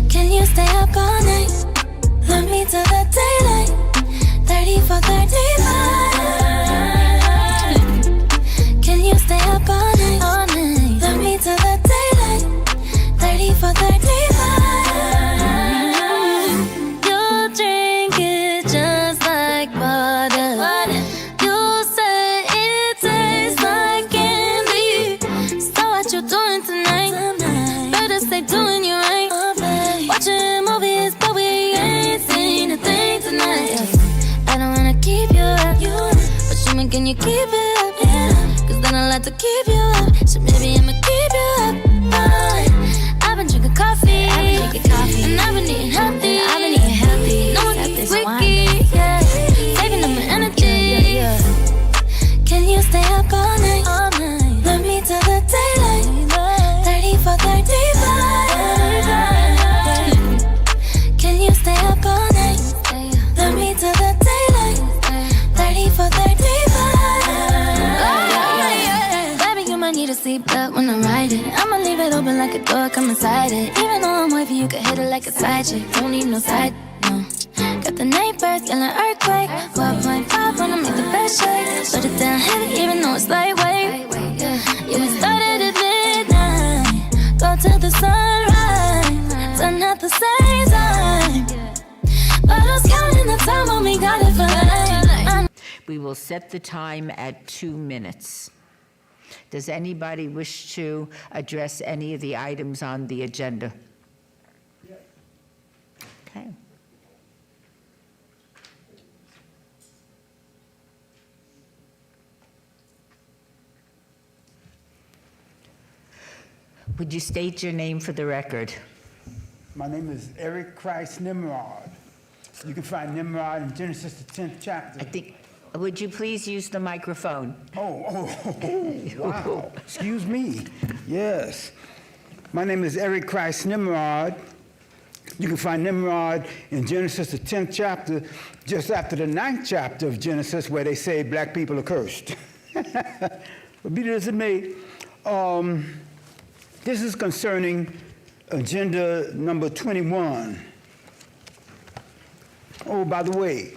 Can you stay up all night? Love me till the daylight. 30 for 35. Can you stay up all night? Love me till the daylight. 30 for 35. Can you keep it up? Cause then I'll have to keep you up. So maybe I'ma keep you up. Fine. I've been drinking coffee, and I've been eating healthy. No one keeps squeaky, saving up my energy. Can you stay up all night? Love me till the daylight. 30 for 35. Can you stay up all night? Love me till the daylight. 30 for 35. Need a seatbelt when I ride it. I'ma leave it open like a door, come inside it. Even though I'm wavy, you can hit it like a side chick. Don't need no side, no. Got the neighbors yelling earthquake. 12.5 when I make the best shake. Put it down heavy even though it's lightweight. Yeah, we started at midnight, go till the sunrise. the same time. But I was counting the time when we got it for life. We will set the time at 2 minutes. Does anybody wish to address any of the items on the agenda? Okay. Would you state your name for the record? My name is Eric Christ Nimrod. You can find Nimrod in Genesis, the 10th chapter. Would you please use the microphone? Wow. Excuse me. Yes. My name is Eric Christ Nimrod. You can find Nimrod in Genesis, the 10th chapter, just after the 9th chapter of Genesis, where they say black people are cursed. But be that as it may, this is concerning agenda number 21. Oh, by the way,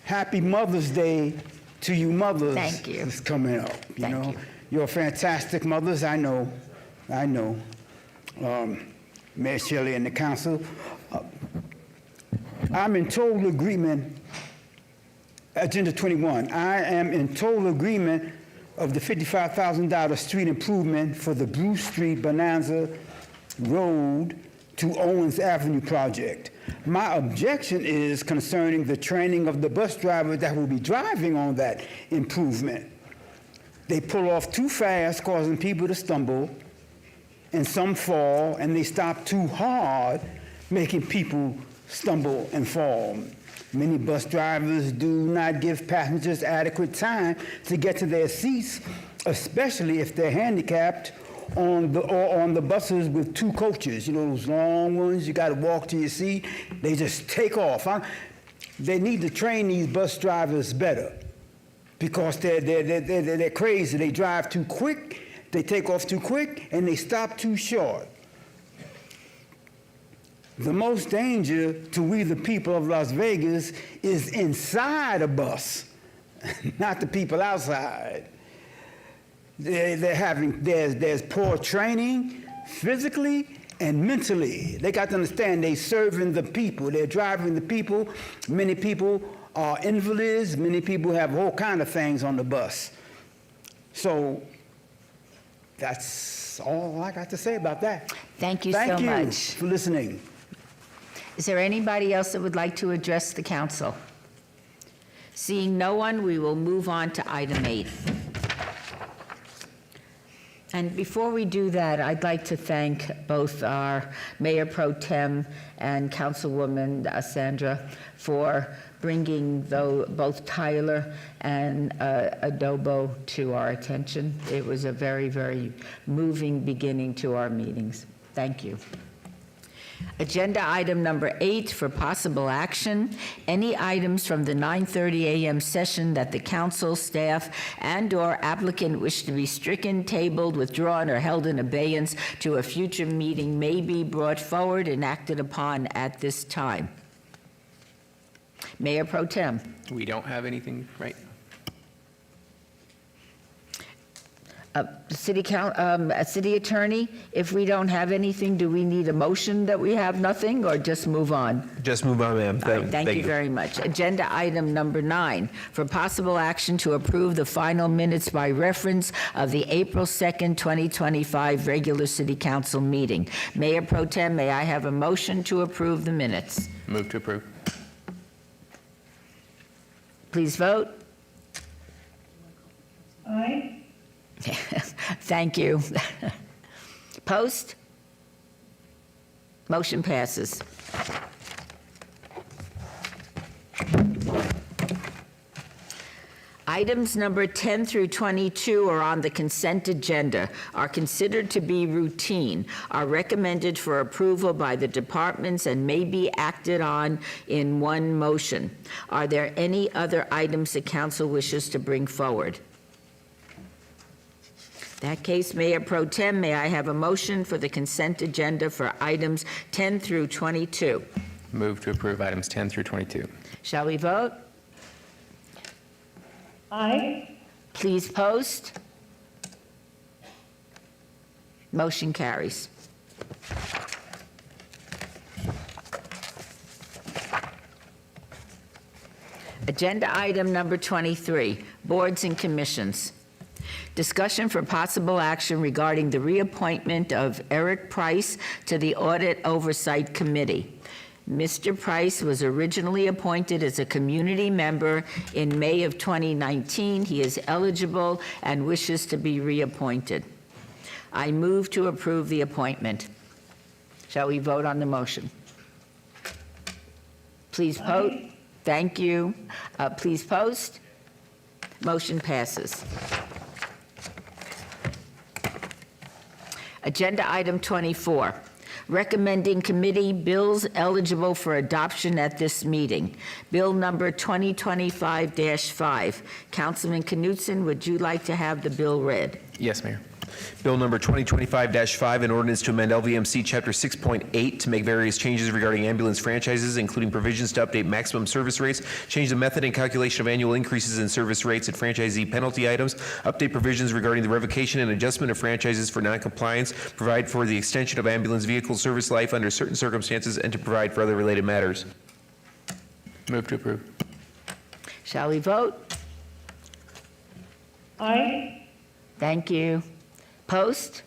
happy Mother's Day to you mothers. Thank you. It's coming up. Thank you. You're fantastic mothers, I know. Mayor Shelley and the council. I'm in total agreement, agenda 21. I am in total agreement of the $55,000 street improvement for the Bruce Street Bonanza Road to Owens Avenue project. My objection is concerning the training of the bus drivers that will be driving on that improvement. They pull off too fast, causing people to stumble, and some fall, and they stop too hard, making people stumble and fall. Many bus drivers do not give passengers adequate time to get to their seats, especially if they're handicapped on the buses with 2 coaches. You know, those long ones, you got to walk to your seat. They just take off. They need to train these bus drivers better because they're crazy. They drive too quick, they take off too quick, and they stop too short. The most danger to we the people of Las Vegas is inside a bus, not the people outside. There's poor training, physically and mentally. They got to understand they're serving the people, they're driving the people. Many people are invalids, many people have all kind of things on the bus. So that's all I got to say about that. Thank you so much. Thank you for listening. Is there anybody else that would like to address the council? Seeing no one, we will move on to item 8. And before we do that, I'd like to thank both our Mayor Pro Tem and Councilwoman Sandra for bringing both Tyler and Adobo to our attention. It was a very, very moving beginning to our meetings. Thank you. Agenda item number 8 for possible action. Any items from the 9:30 a.m. session that the council, staff, and/or applicant wish to be stricken, tabled, withdrawn, or held in abeyance to a future meeting may be brought forward and acted upon at this time. Mayor Pro Tem. We don't have anything right now. City Attorney, if we don't have anything, do we need a motion that we have nothing, or just move on? Just move on, ma'am. All right, thank you very much. Agenda item number 9, for possible action to approve the final minutes by reference of the April 2nd, 2025 regular City Council meeting. Mayor Pro Tem, may I have a motion to approve the minutes? Move to approve. Please vote. Aye. Thank you. Post? Motion passes. Items number 10 through 22 are on the consent agenda, are considered to be routine, are recommended for approval by the departments, and may be acted on in one motion. Are there any other items the council wishes to bring forward? In that case, Mayor Pro Tem, may I have a motion for the consent agenda for items 10 through 22? Move to approve items 10 through 22. Shall we vote? Aye. Please post. Motion carries. Agenda item number 23, boards and commissions. Discussion for possible action regarding the reappointment of Eric Price to the Audit Oversight Committee. Mr. Price was originally appointed as a community member in May of 2019. He is eligible and wishes to be reappointed. I move to approve the appointment. Shall we vote on the motion? Please vote. Thank you. Please post. Motion passes. Agenda item 24, recommending committee bills eligible for adoption at this meeting. Bill number 2025-5. Councilman Knutson, would you like to have the bill read? Yes, Mayor. Bill number 2025-5, an ordinance to amend LVMC Chapter 6.8 to make various changes regarding ambulance franchises, including provisions to update maximum service rates, change the method and calculation of annual increases in service rates and franchisee penalty items, update provisions regarding the revocation and adjustment of franchises for noncompliance, provide for the extension of ambulance vehicle service life under certain circumstances, and to provide for other related matters. Move to approve. Shall we vote? Aye. Thank you. Post.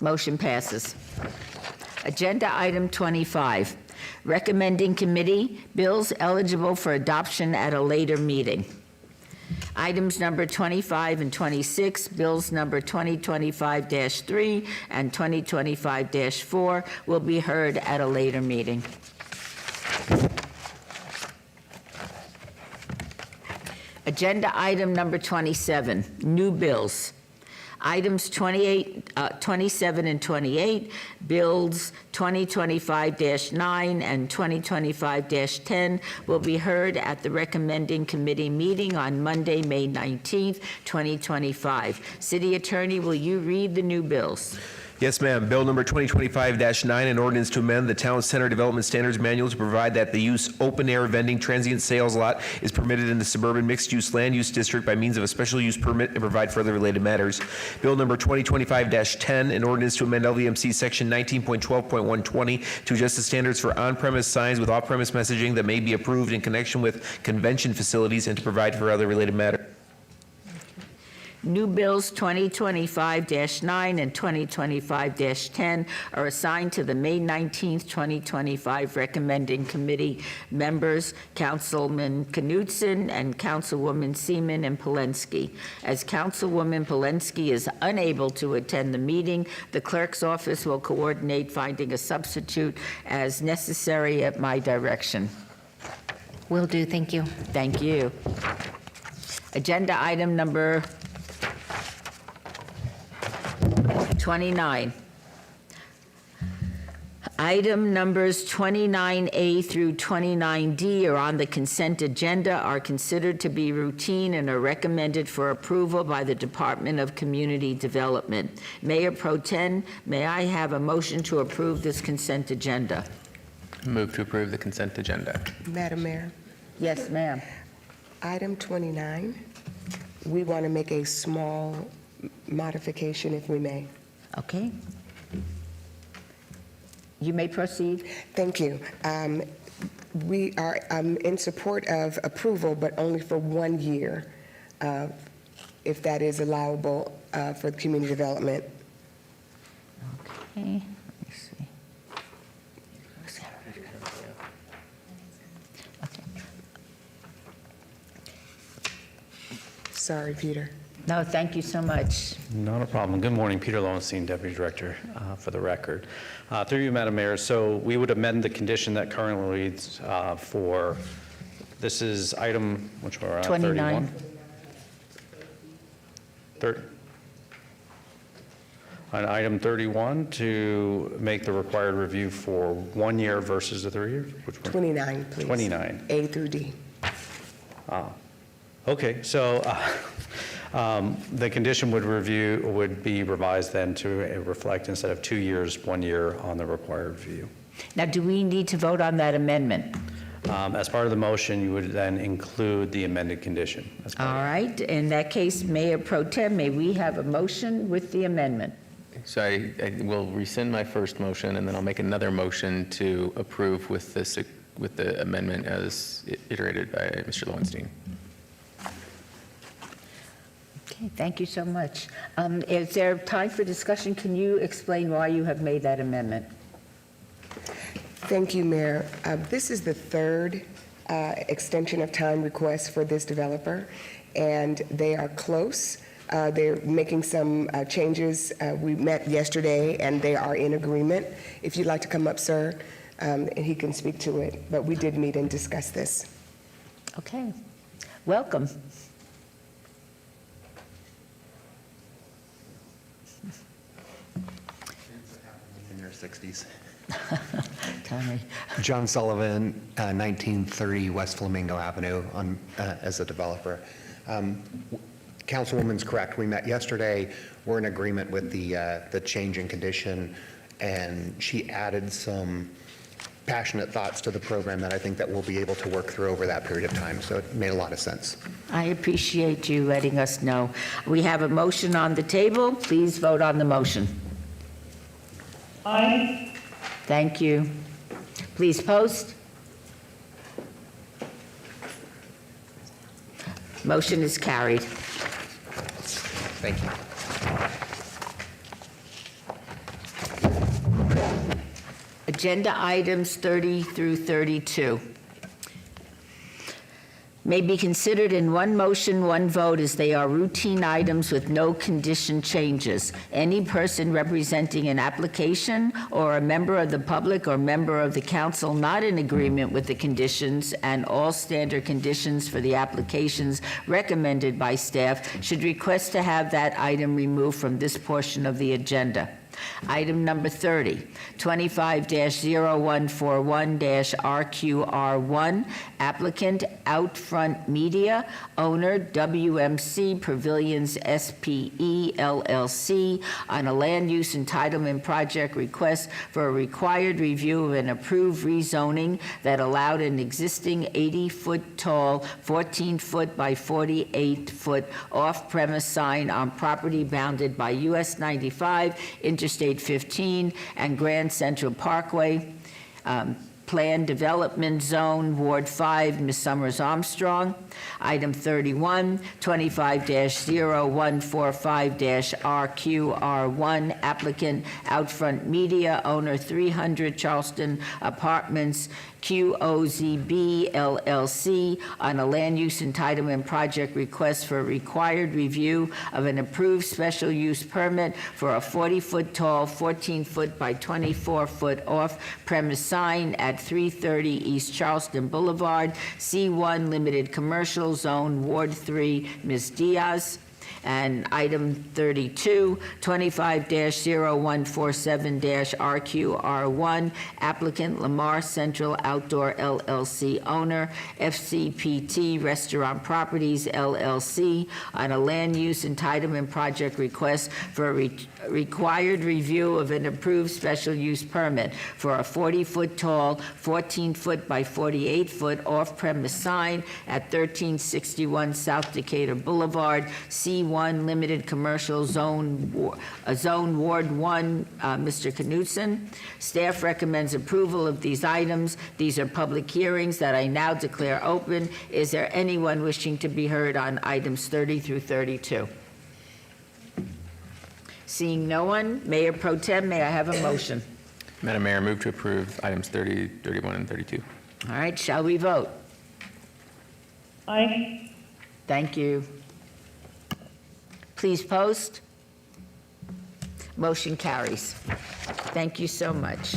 Motion passes. Agenda item 25, recommending committee bills eligible for adoption at a later meeting. Items number 25 and 26, bills number 2025-3 and 2025-4 will be heard at a later meeting. Agenda item number 27, new bills. Items 27 and 28, bills 2025-9 and 2025-10 will be heard at the recommending committee meeting on Monday, May 19th, 2025. City Attorney, will you read the new bills? Yes, ma'am. Bill number 2025-9, an ordinance to amend the Town Center Development Standards Manual to provide that the use open-air vending transient sales lot is permitted in the suburban mixed-use land use district by means of a special use permit and provide for other related matters. Bill number 2025-10, an ordinance to amend LVMC Section 19.12.120 to adjust the standards for on-premise signs with off-premise messaging that may be approved in connection with convention facilities and to provide for other related matters. New bills 2025-9 and 2025-10 are assigned to the May 19th, 2025 recommending committee members, Councilman Knutson and Councilwoman Seaman and Polensky. As Councilwoman Polensky is unable to attend the meeting, the clerk's office will coordinate finding a substitute as necessary at my direction. Will do, thank you. Thank you. Agenda item number 29. Item numbers 29A through 29D are on the consent agenda, are considered to be routine and are recommended for approval by the Department of Community Development. Mayor Pro Tem, may I have a motion to approve this consent agenda? Move to approve the consent agenda. Madam Mayor, Yes, ma'am. item 29, we want to make a small modification if we may. Okay. You may proceed. Thank you. We are in support of approval, but only for 1 year, if that is allowable for community development. Okay, let me see. Sorry, Peter. No, thank you so much. Not a problem. Good morning, Peter Lowenstein, Deputy Director, for the record. Through you, Madam Mayor, so we would amend the condition that currently reads for, this is item, which we're at, 29. 31? On item 31, to make the required review for 1 year versus the 3 years? Which one? 29, please. 29. A through D. Okay, so the condition would be revised then to reflect, instead of 2 years, 1 year on the required review. Now, do we need to vote on that amendment? As part of the motion, you would then include the amended condition. All right, in that case, Mayor Pro Tem, may we have a motion with the amendment? So I will rescind my first motion, and then I'll make another motion to approve with the amendment as iterated by Mr. Lowenstein. Okay, thank you so much. Is there time for discussion? Can you explain why you have made that amendment? Thank you, Mayor. This is the third extension of time request for this developer, and they are close. They're making some changes. We met yesterday, and they are in agreement. If you'd like to come up, sir, and he can speak to it, but we did meet and discuss this. Okay, welcome. In your 60s. Tell me. John Sullivan, 1930 West Flamingo Avenue as a developer. Councilwoman's correct. We met yesterday. We're in agreement with the change in condition, and she added some passionate thoughts to the program that I think that we'll be able to work through over that period of time. So it made a lot of sense. I appreciate you letting us know. We have a motion on the table. Please vote on the motion. Aye. Thank you. Please post. Motion is carried. Thank you. Agenda items 30 through 32 may be considered in one motion, one vote, as they are routine items with no condition changes. Any person representing an application or a member of the public or member of the council not in agreement with the conditions and all standard conditions for the applications recommended by staff should request to have that item removed from this portion of the agenda. Item number 30, 25-0141-RQR1, applicant Outfront Media, owner WMC Pavilions SPE LLC, on a land use entitlement project request for a required review of an approved rezoning that allowed an existing 80-foot tall, 14-foot by 48-foot off-premise sign on property bounded by US 95, Interstate 15, and Grand Central Parkway. Planned Development Zone, Ward 5, Ms. Summers Armstrong. Item 31, 25-0145-RQR1, applicant Outfront Media, owner 300 Charleston Apartments, QOZB LLC, on a land use entitlement project request for a required review of an approved special use permit for a 40-foot tall, 14-foot by 24-foot off-premise sign at 330 East Charleston Boulevard, C1 Limited Commercial Zone, Ward 3, Ms. Diaz. And item 32, 25-0147-RQR1, applicant Lamar Central Outdoor LLC, owner FCPT Restaurant Properties LLC, on a land use entitlement project request for a required review of an approved special use permit for a 40-foot tall, 14-foot by 48-foot off-premise sign at 1361 South Decatur Boulevard, C1 Limited Commercial Zone, Ward 1, Mr. Knutson. Staff recommends approval of these items. These are public hearings that I now declare open. Is there anyone wishing to be heard on items 30 through 32? Seeing no one, Mayor Pro Tem, may I have a motion? Madam Mayor, move to approve items 30, 31, and 32. All right, shall we vote? Aye. Thank you. Please post. Motion carries. Thank you so much.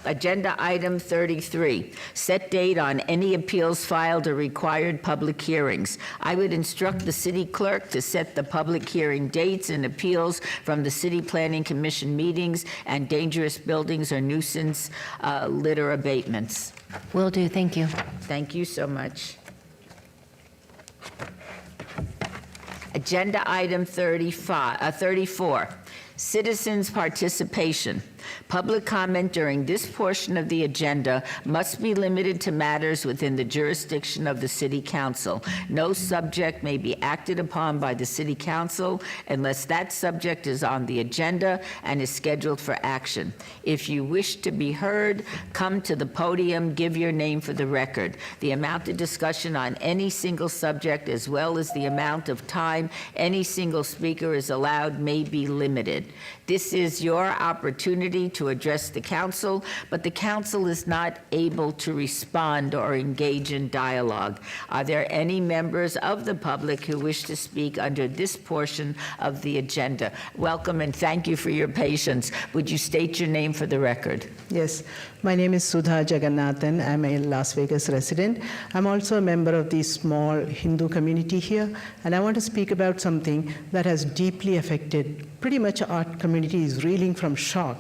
Agenda item 33, set date on any appeals filed or required public hearings. I would instruct the city clerk to set the public hearing dates and appeals from the City Planning Commission meetings and dangerous buildings or nuisance litter abatements. Will do, thank you. Thank you so much. Agenda item 34, citizens' participation. Public comment during this portion of the agenda must be limited to matters within the jurisdiction of the City Council. No subject may be acted upon by the City Council unless that subject is on the agenda and is scheduled for action. If you wish to be heard, come to the podium, give your name for the record. The amount of discussion on any single subject, as well as the amount of time any single speaker is allowed, may be limited. This is your opportunity to address the council, but the council is not able to respond or engage in dialogue. Are there any members of the public who wish to speak under this portion of the agenda? Welcome and thank you for your patience. Would you state your name for the record? Yes, my name is Sudha Jagannathan. I'm a Las Vegas resident. I'm also a member of the small Hindu community here, and I want to speak about something that has deeply affected pretty much our community is reeling from shock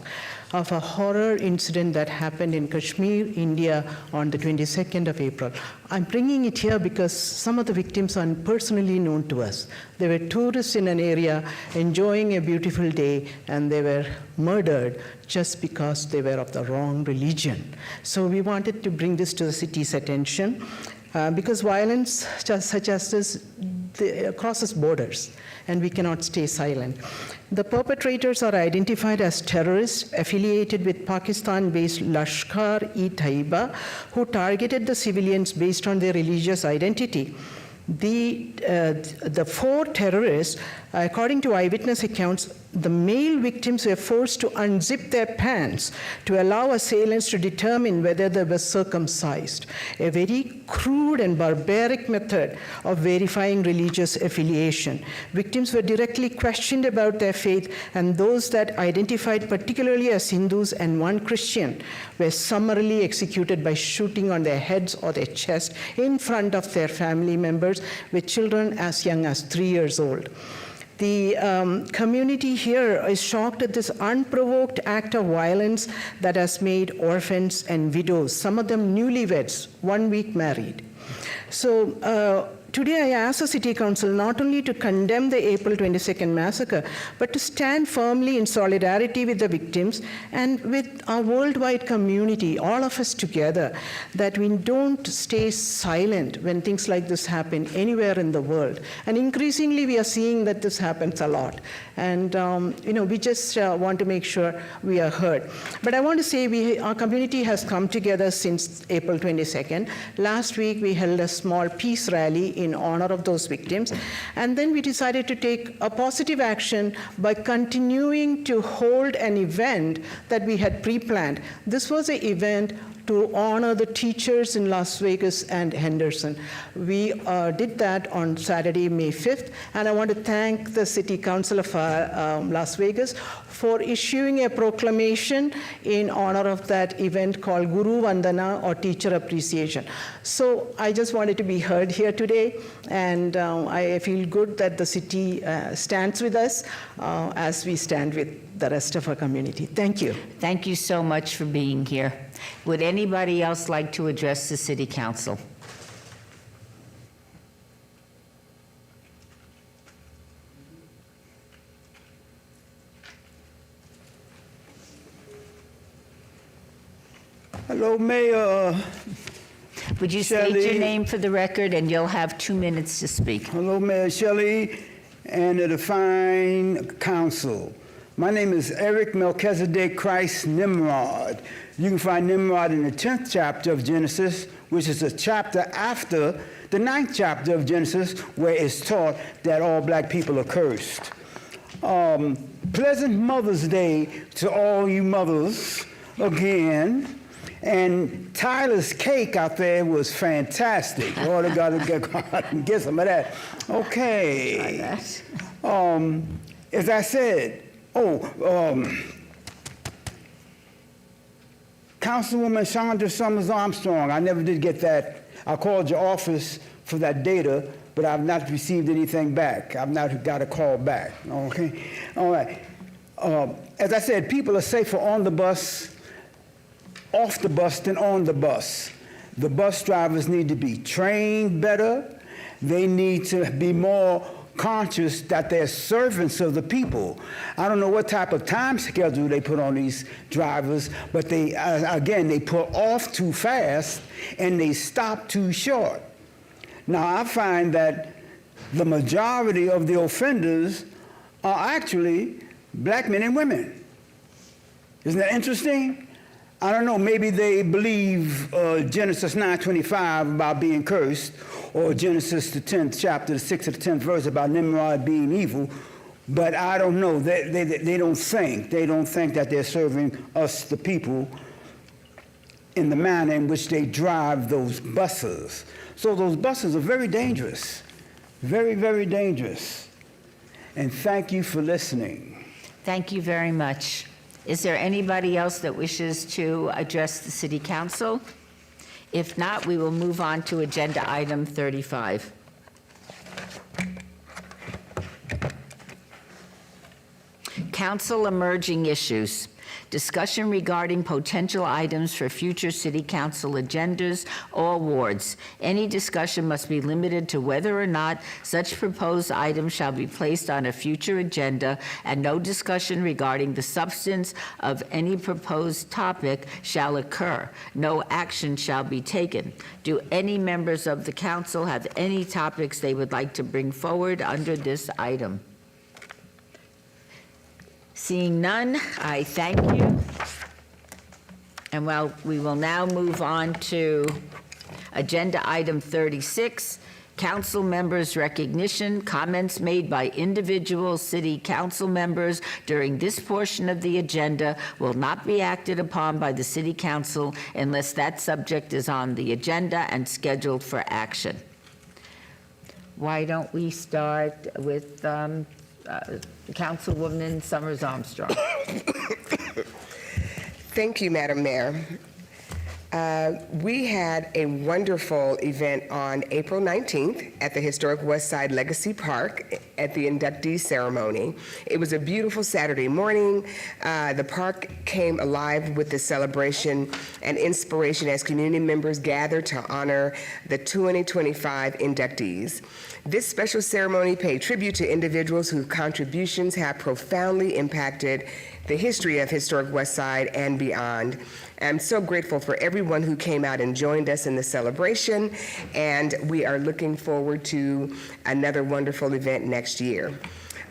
of a horror incident that happened in Kashmir, India on the 22nd of April. I'm bringing it here because some of the victims are personally known to us. They were tourists in an area enjoying a beautiful day, and they were murdered just because they were of the wrong religion. So we wanted to bring this to the city's attention because violence such as this crosses borders, and we cannot stay silent. The perpetrators are identified as terrorists affiliated with Pakistan-based Lashkar-e-Taiba, who targeted the civilians based on their religious identity. The four terrorists, according to eyewitness accounts, the male victims were forced to unzip their pants to allow assailants to determine whether they were circumcised, a very crude and barbaric method of verifying religious affiliation. Victims were directly questioned about their faith, and those that identified particularly as Hindus and one Christian were summarily executed by shooting on their heads or their chest in front of their family members, with children as young as 3 years old. The community here is shocked at this unprovoked act of violence that has made orphans and widows, some of them newlyweds, 1 week married. So today I ask the City Council not only to condemn the April 22nd massacre, but to stand firmly in solidarity with the victims and with our worldwide community, all of us together, that we don't stay silent when things like this happen anywhere in the world. And increasingly we are seeing that this happens a lot. And we just want to make sure we are heard. But I want to say our community has come together since April 22nd. Last week we held a small peace rally in honor of those victims. And then we decided to take a positive action by continuing to hold an event that we had pre-planned. This was an event to honor the teachers in Las Vegas and Henderson. We did that on Saturday, May 5th, and I want to thank the City Council of Las Vegas for issuing a proclamation in honor of that event called Guru Vandana, or Teacher Appreciation. So I just wanted to be heard here today, and I feel good that the city stands with us as we stand with the rest of our community. Thank you. Thank you so much for being here. Would anybody else like to address the City Council? Hello, Mayor. Would you Shelley. state your name for the record, and you'll have 2 minutes to speak. Hello, Mayor Shelley and the fine council. My name is Eric Melchizedek Christ Nimrod. You can find Nimrod in the 10th chapter of Genesis, which is a chapter after the 9th chapter of Genesis, where it's taught that all black people are cursed. Pleasant Mother's Day to all you mothers again. And Tyler's cake out there was fantastic. Oh, they got to get some of that. Okay. As I said, Councilwoman Chandra Summers Armstrong, I never did get that. I called your office for that data, but I've not received anything back. I've not got a call back. Okay? All right. As I said, people are safer on the bus, off the bus than on the bus. The bus drivers need to be trained better. They need to be more conscious that they're servants of the people. I don't know what type of time schedule they put on these drivers, but they, again, they pull off too fast and they stop too short. Now, I find that the majority of the offenders are actually black men and women. Isn't that interesting? I don't know, maybe they believe Genesis 9:25 about being cursed, or Genesis the 10th chapter, the 6th to the 10th verse about Nimrod being evil, but I don't know. They don't think that they're serving us, the people, in the manner in which they drive those buses. So those buses are very dangerous, very, very dangerous. And thank you for listening. Thank you very much. Is there anybody else that wishes to address the City Council? If not, we will move on to Agenda Item 35. Council Emerging Issues. Discussion regarding potential items for future City Council agendas or wards. Any discussion must be limited to whether or not such proposed items shall be placed on a future agenda, and no discussion regarding the substance of any proposed topic shall occur. No action shall be taken. Do any members of the council have any topics they would like to bring forward under this item? Seeing none, I thank you. And well, we will now move on to Agenda Item 36, Council Members' Recognition. Comments made by individual City Council members during this portion of the agenda will not be acted upon by the City Council unless that subject is on the agenda and scheduled for action. Why don't we start with Councilwoman Summers Armstrong. Thank you, Madam Mayor. We had a wonderful event on April 19th at the historic West Side Legacy Park at the inductee ceremony. It was a beautiful Saturday morning. The park came alive with the celebration and inspiration as community members gathered to honor the 2025 inductees. This special ceremony paid tribute to individuals whose contributions have profoundly impacted the history of historic West Side and beyond. I'm so grateful for everyone who came out and joined us in the celebration, and we are looking forward to another wonderful event next year.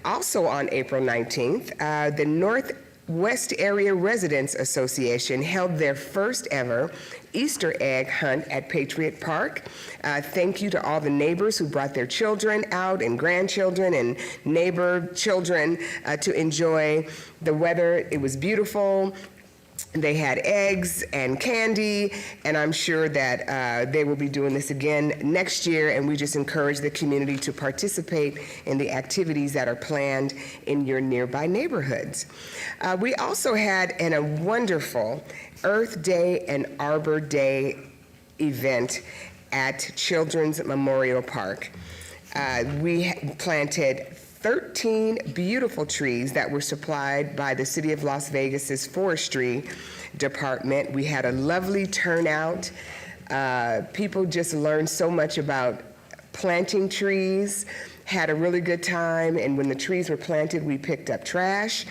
Also on April 19th, the Northwest Area Residents Association held their first ever Easter egg hunt at Patriot Park. Thank you to all the neighbors who brought their children out and grandchildren and neighbor children to enjoy the weather. It was beautiful. They had eggs and candy, and I'm sure that they will be doing this again next year, and we just encourage the community to participate in the activities that are planned in your nearby neighborhoods. We also had a wonderful Earth Day and Arbor Day event at Children's Memorial Park. We planted 13 beautiful trees that were supplied by the City of Las Vegas's forestry department. We had a lovely turnout. People just learned so much about planting trees, had a really good time, and when the trees were planted, we picked up trash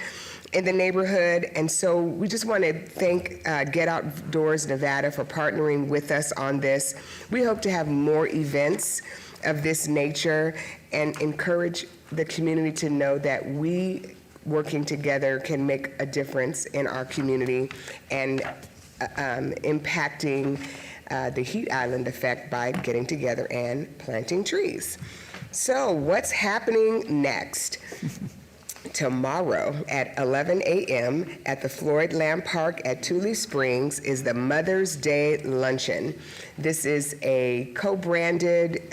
in the neighborhood. And so we just want to thank Get Outdoors Nevada for partnering with us on this. We hope to have more events of this nature and encourage the community to know that we, working together, can make a difference in our community and impacting the heat island effect by getting together and planting trees. So what's happening next? Tomorrow at 11 a.m. at the Floyd Lamb Park at Tule Springs is the Mother's Day Luncheon. This is a co-branded,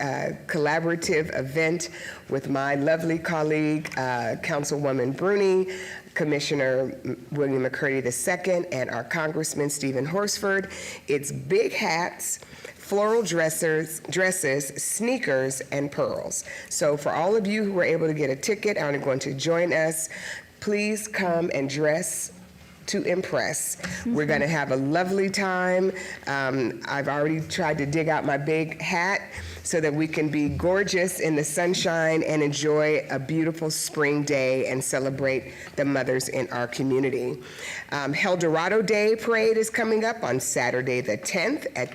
collaborative event with my lovely colleague, Councilwoman Bruni, Commissioner William McCurdy II, and our Congressman Stephen Horsford. It's big hats, floral dresses, sneakers, and pearls. So for all of you who were able to get a ticket and are going to join us, please come and dress to impress. We're going to have a lovely time. I've already tried to dig out my big hat so that we can be gorgeous in the sunshine and enjoy a beautiful spring day and celebrate the mothers in our community. El Dorado Day Parade is coming up on Saturday the 10th at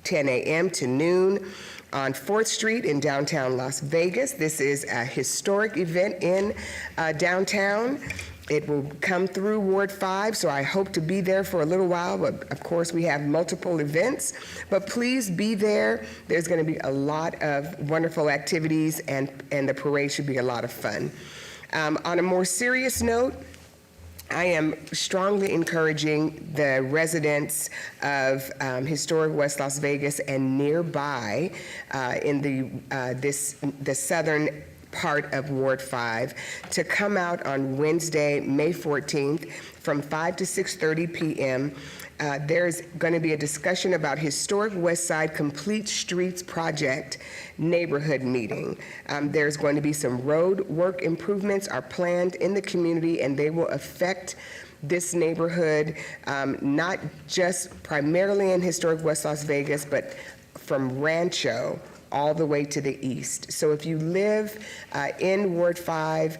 10 a.m. to noon on 4th Street in downtown Las Vegas. This is a historic event in downtown. It will come through Ward 5, so I hope to be there for a little while, but of course we have multiple events. But please be there. There's going to be a lot of wonderful activities, and the parade should be a lot of fun. On a more serious note, I am strongly encouraging the residents of historic West Las Vegas and nearby in the southern part of Ward 5 to come out on Wednesday, May 14th from 5 to 6:30 p.m. There's going to be a discussion about Historic West Side Complete Streets Project neighborhood meeting. There's going to be some road work improvements are planned in the community, and they will affect this neighborhood, not just primarily in Historic West Las Vegas, but from Rancho all the way to the east. So if you live in Ward 5,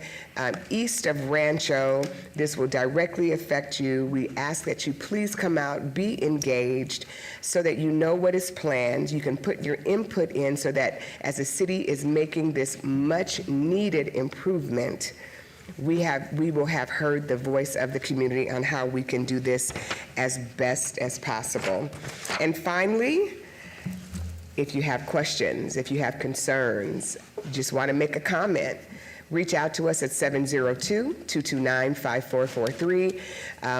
east of Rancho, this will directly affect you. We ask that you please come out, be engaged, so that you know what is planned. You can put your input in so that as the city is making this much needed improvement, we will have heard the voice of the community on how we can do this as best as possible. And finally, if you have questions, if you have concerns, just want to make a comment, reach out to us at 702-229-5443.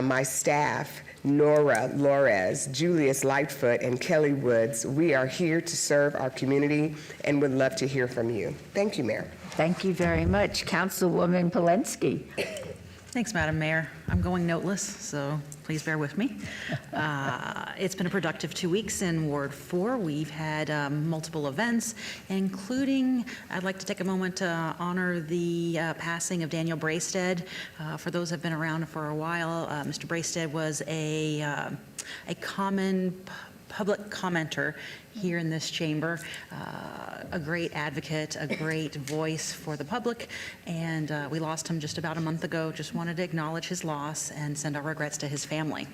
My staff, Nora Lores, Julius Lightfoot, and Kelly Woods, we are here to serve our community and would love to hear from you. Thank you, Mayor. Thank you very much. Councilwoman Polensky. Thanks, Madam Mayor. I'm going noteless, so please bear with me. It's been a productive 2 weeks in Ward 4. We've had multiple events, including, I'd like to take a moment to honor the passing of Daniel Braisted. For those who have been around for a while, Mr. Braisted was a common public commenter here in this chamber, a great advocate, a great voice for the public, and we lost him just about a month ago. Just wanted to acknowledge his loss and send our regrets to his family.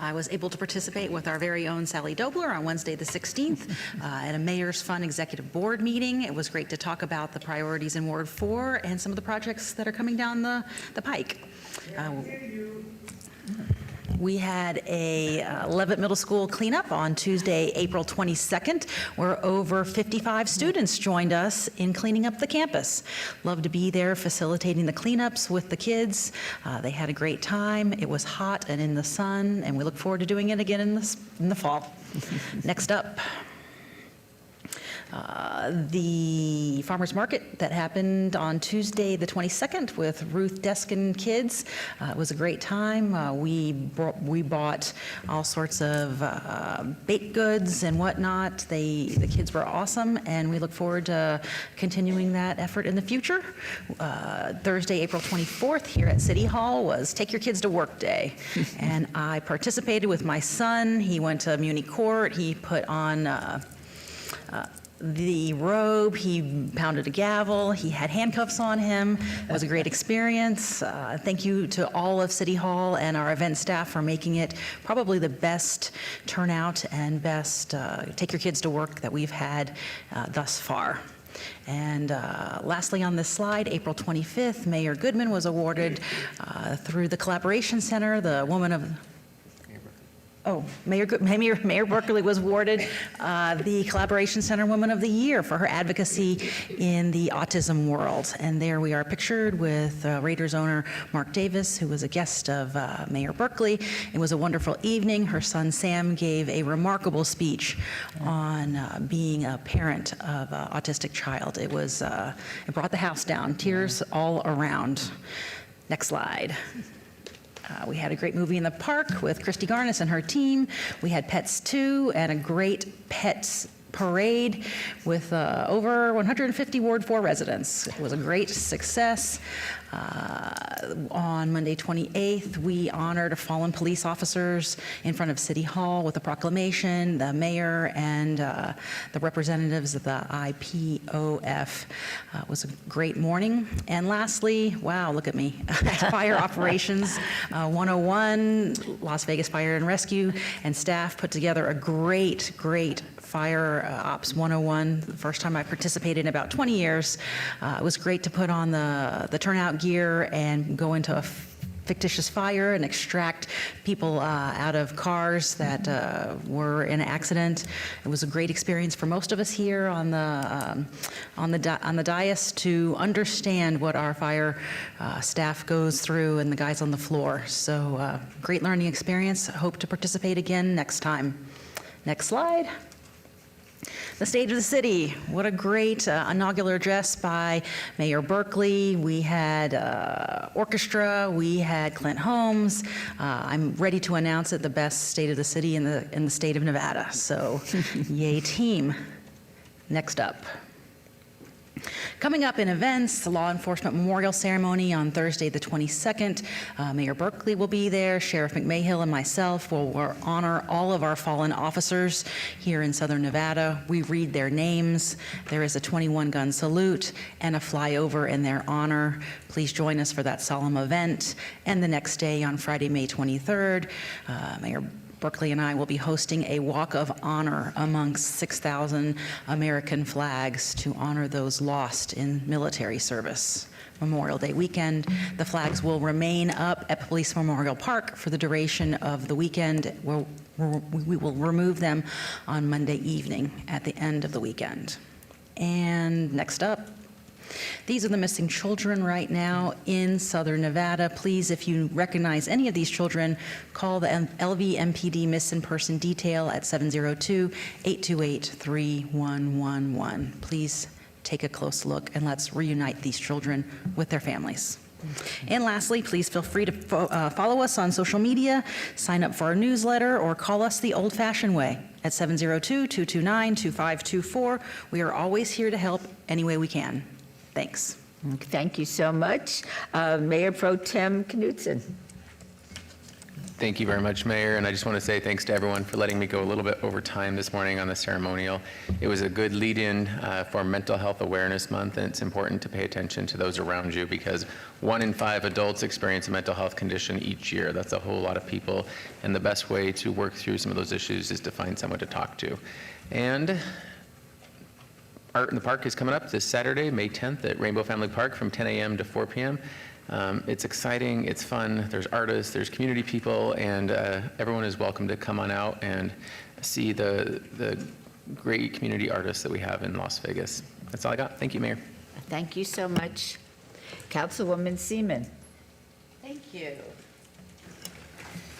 I was able to participate with our very own Sally Dobler on Wednesday the 16th at a Mayor's Fund Executive Board meeting. It was great to talk about the priorities in Ward 4 and some of the projects that are coming down the pike. We had a Leavitt Middle School cleanup on Tuesday, April 22nd, where over 55 students joined us in cleaning up the campus. Love to be there facilitating the cleanups with the kids. They had a great time. It was hot and in the sun, and we look forward to doing it again in the fall. Next up. The farmers market that happened on Tuesday the 22nd with Ruth Deskin Kids. It was a great time. We bought all sorts of baked goods and whatnot. The kids were awesome, and we look forward to continuing that effort in the future. Thursday, April 24th here at City Hall was Take Your Kids to Work Day, and I participated with my son. He went to Muni Court. He put on the robe, he pounded a gavel, he had handcuffs on him. It was a great experience. Thank you to all of City Hall and our event staff for making it probably the best turnout and best Take Your Kids to Work that we've had thus far. And lastly on this slide, April 25th, Mayor Goodman was awarded through the Collaboration Center, the Woman of Mayor Berkeley was awarded the Collaboration Center Woman of the Year for her advocacy in the autism world. And there we are pictured with Raiders owner Mark Davis, who was a guest of Mayor Berkeley. It was a wonderful evening. Her son Sam gave a remarkable speech on being a parent of an autistic child. It brought the house down, tears all around. Next slide. We had a great movie in the park with Christy Garnis and her team. We had Pets 2 and a great pets parade with over 150 Ward 4 residents. It was a great success. On Monday 28th, we honored fallen police officers in front of City Hall with a proclamation, the mayor and the representatives of the IPOF. It was a great morning. And lastly, wow, look at me, Fire Operations 101, Las Vegas Fire and Rescue, and staff put together a great Fire Ops 101, the first time I participated in about 20 years. It was great to put on the turnout gear and go into a fictitious fire and extract people out of cars that were in an accident. It was a great experience for most of us here on the dais to understand what our fire staff goes through and the guys on the floor. So great learning experience. Hope to participate again next time. Next slide. The State of the City. What a great inaugural address by Mayor Berkeley. We had orchestra. We had Clint Holmes. I'm ready to announce it the best State of the City in the state of Nevada. So, yay team. Next up. Coming up in events, the Law Enforcement Memorial Ceremony on Thursday the 22nd. Mayor Berkeley will be there. Sheriff McMahill and myself will honor all of our fallen officers here in Southern Nevada. We read their names. There is a 21-gun salute and a flyover in their honor. Please join us for that solemn event. And the next day, on Friday, May 23rd, Mayor Berkeley and I will be hosting a walk of honor amongst 6,000 American flags to honor those lost in military service. Memorial Day weekend, the flags will remain up at Police Memorial Park for the duration of the weekend. We will remove them on Monday evening at the end of the weekend. And next up, these are the missing children right now in Southern Nevada. Please, if you recognize any of these children, call the LVMPD Missing Person Detail at 702-828-3111. Please take a close look and let's reunite these children with their families. And lastly, please feel free to follow us on social media, sign up for our newsletter, or call us the old-fashioned way at 702-229-2524. We are always here to help any way we can. Thanks. Thank you so much. Mayor Pro Tem Knudsen. Thank you very much, Mayor, and I just want to say thanks to everyone for letting me go a little bit over time this morning on the ceremonial. It was a good lead-in for Mental Health Awareness Month, and it's important to pay attention to those around you because 1 in 5 adults experience a mental health condition each year. That's a whole lot of people, and the best way to work through some of those issues is to find someone to talk to. And Art in the Park is coming up this Saturday, May 10th at Rainbow Family Park from 10 a.m. to 4 p.m. It's exciting, it's fun, there's artists, there's community people, and everyone is welcome to come on out and see the great community artists that we have in Las Vegas. That's all I got. Thank you, Mayor. Thank you so much. Councilwoman Seaman. Thank you.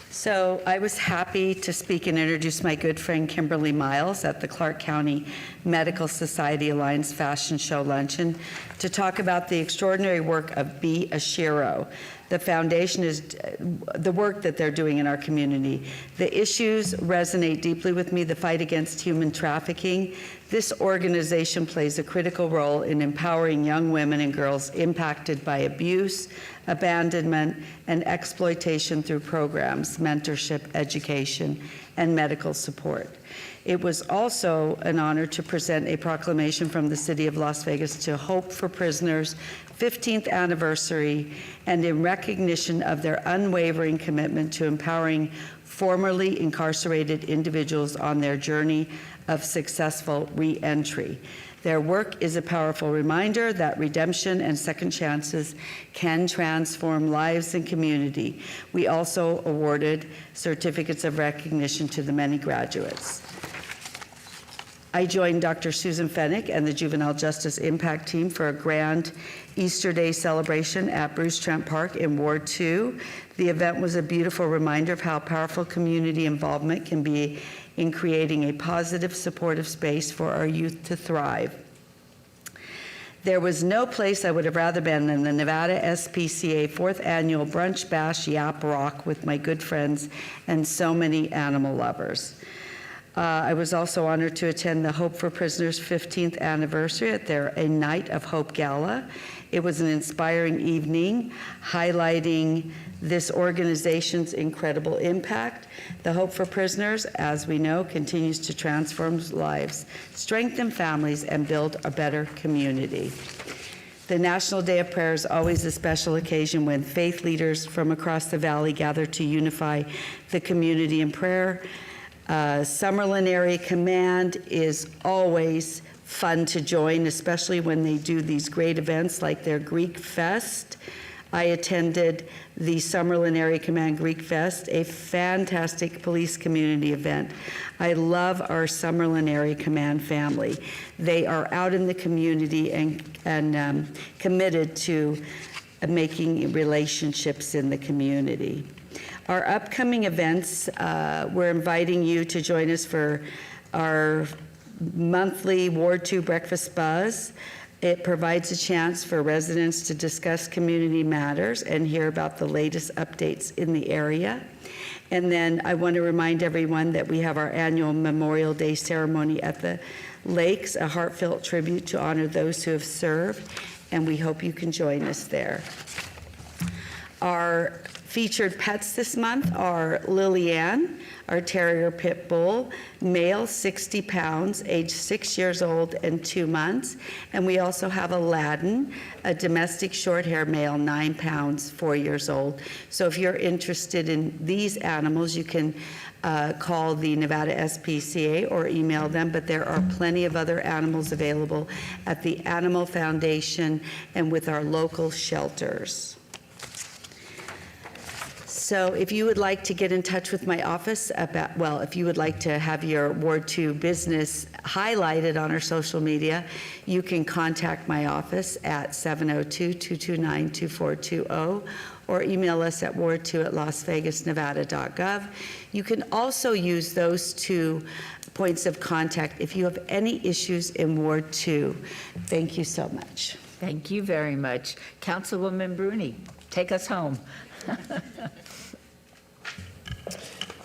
So I was happy to speak and introduce my good friend Kimberly Miles at the Clark County Medical Society Alliance Fashion Show Luncheon to talk about the extraordinary work of Be a Shero. The foundation is the work that they're doing in our community. The issues resonate deeply with me, the fight against human trafficking. This organization plays a critical role in empowering young women and girls impacted by abuse, abandonment, and exploitation through programs, mentorship, education, and medical support. It was also an honor to present a proclamation from the City of Las Vegas to Hope for Prisoners' 15th anniversary, and in recognition of their unwavering commitment to empowering formerly incarcerated individuals on their journey of successful re-entry. Their work is a powerful reminder that redemption and second chances can transform lives and community. We also awarded certificates of recognition to the many graduates. I joined Dr. Susan Fennick and the Juvenile Justice Impact Team for a grand Easter Day celebration at Bruce Trent Park in Ward 2. The event was a beautiful reminder of how powerful community involvement can be in creating a positive, supportive space for our youth to thrive. There was no place I would have rather been than the Nevada SPCA 4th Annual Brunch Bash Yap Rock with my good friends and so many animal lovers. I was also honored to attend the Hope for Prisoners 15th anniversary at their A Night of Hope Gala. It was an inspiring evening highlighting this organization's incredible impact. The Hope for Prisoners, as we know, continues to transform lives, strengthen families, and build a better community. The National Day of Prayer is always a special occasion when faith leaders from across the valley gather to unify the community in prayer. Summerlin Area Command is always fun to join, especially when they do these great events like their Greek Fest. I attended the Summerlin Area Command Greek Fest, a fantastic police community event. I love our Summerlin Area Command family. They are out in the community and committed to making relationships in the community. Our upcoming events, we're inviting you to join us for our monthly Ward 2 Breakfast Buzz. It provides a chance for residents to discuss community matters and hear about the latest updates in the area. And then I want to remind everyone that we have our annual Memorial Day ceremony at the lakes, a heartfelt tribute to honor those who have served, and we hope you can join us there. Our featured pets this month are Lillian, our terrier pit bull, male, 60 pounds, age 6 years old and 2 months. And we also have Aladdin, a domestic short-hair male, 9 pounds, 4 years old. So if you're interested in these animals, you can call the Nevada SPCA or email them, but there are plenty of other animals available at the Animal Foundation and with our local shelters. So if you would like to get in touch with my office about, well, if you would like to have your Ward 2 business highlighted on our social media, you can contact my office at 702-229-2420 or email us at ward2@lasvegasnevada.gov. You can also use those 2 points of contact if you have any issues in Ward 2. Thank you so much. Thank you very much. Councilwoman Bruni, take us home.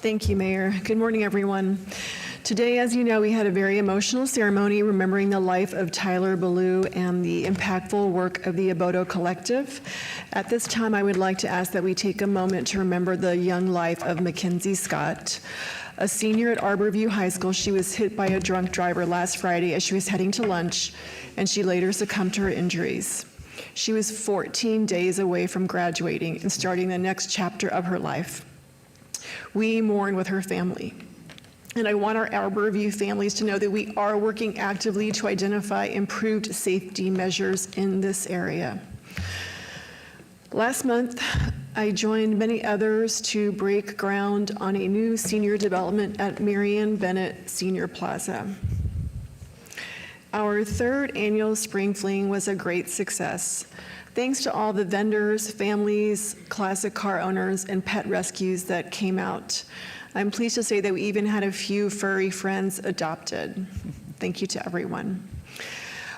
Thank you, Mayor. Good morning, everyone. Today, as you know, we had a very emotional ceremony remembering the life of Tyler Ballou and the impactful work of the Oboto Collective. At this time, I would like to ask that we take a moment to remember the young life of Mackenzie Scott. A senior at Arborview High School, she was hit by a drunk driver last Friday as she was heading to lunch, and she later succumbed to her injuries. She was 14 days away from graduating and starting the next chapter of her life. We mourn with her family. And I want our Arborview families to know that we are working actively to identify improved safety measures in this area. Last month, I joined many others to break ground on a new senior development at Marion Bennett Senior Plaza. Our 3rd annual Spring Fling was a great success. Thanks to all the vendors, families, classic car owners, and pet rescues that came out. I'm pleased to say that we even had a few furry friends adopted. Thank you to everyone.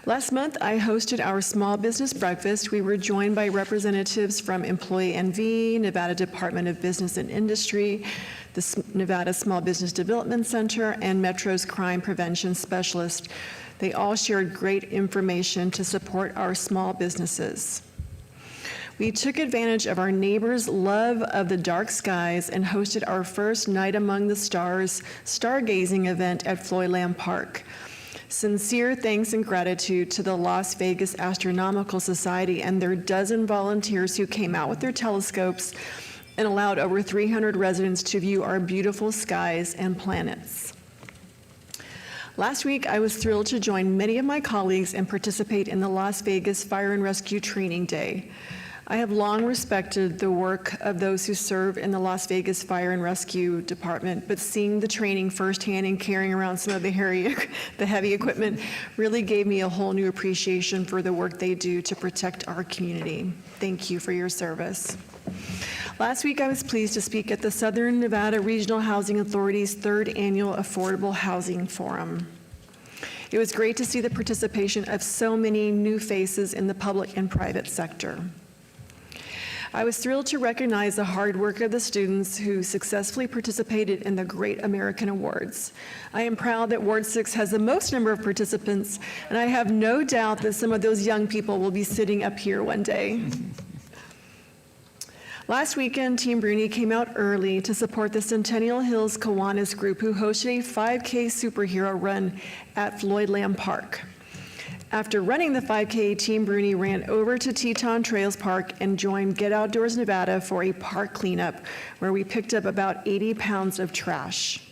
Last month, I hosted our small business breakfast. We were joined by representatives from Employee NV, Nevada Department of Business and Industry, the Nevada Small Business Development Center, and Metro's Crime Prevention Specialist. They all shared great information to support our small businesses. We took advantage of our neighbors' love of the dark skies and hosted our first Night Among the Stars stargazing event at Floydland Park. Sincere thanks and gratitude to the Las Vegas Astronomical Society and their dozen volunteers who came out with their telescopes and allowed over 300 residents to view our beautiful skies and planets. Last week, I was thrilled to join many of my colleagues and participate in the Las Vegas Fire and Rescue Training Day. I have long respected the work of those who serve in the Las Vegas Fire and Rescue Department, but seeing the training firsthand and carrying around some of the heavy equipment really gave me a whole new appreciation for the work they do to protect our community. Thank you for your service. Last week, I was pleased to speak at the Southern Nevada Regional Housing Authority's 3rd Annual Affordable Housing Forum. It was great to see the participation of so many new faces in the public and private sector. I was thrilled to recognize the hard work of the students who successfully participated in the Great American Awards. I am proud that Ward 6 has the most number of participants, and I have no doubt that some of those young people will be sitting up here one day. Last weekend, Team Bruni came out early to support the Centennial Hills Kiwanis group, who hosted a 5K superhero run at Floyd Lamb Park. After running the 5K, Team Bruni ran over to Teton Trails Park and joined Get Outdoors Nevada for a park cleanup, where we picked up about 80 pounds of trash.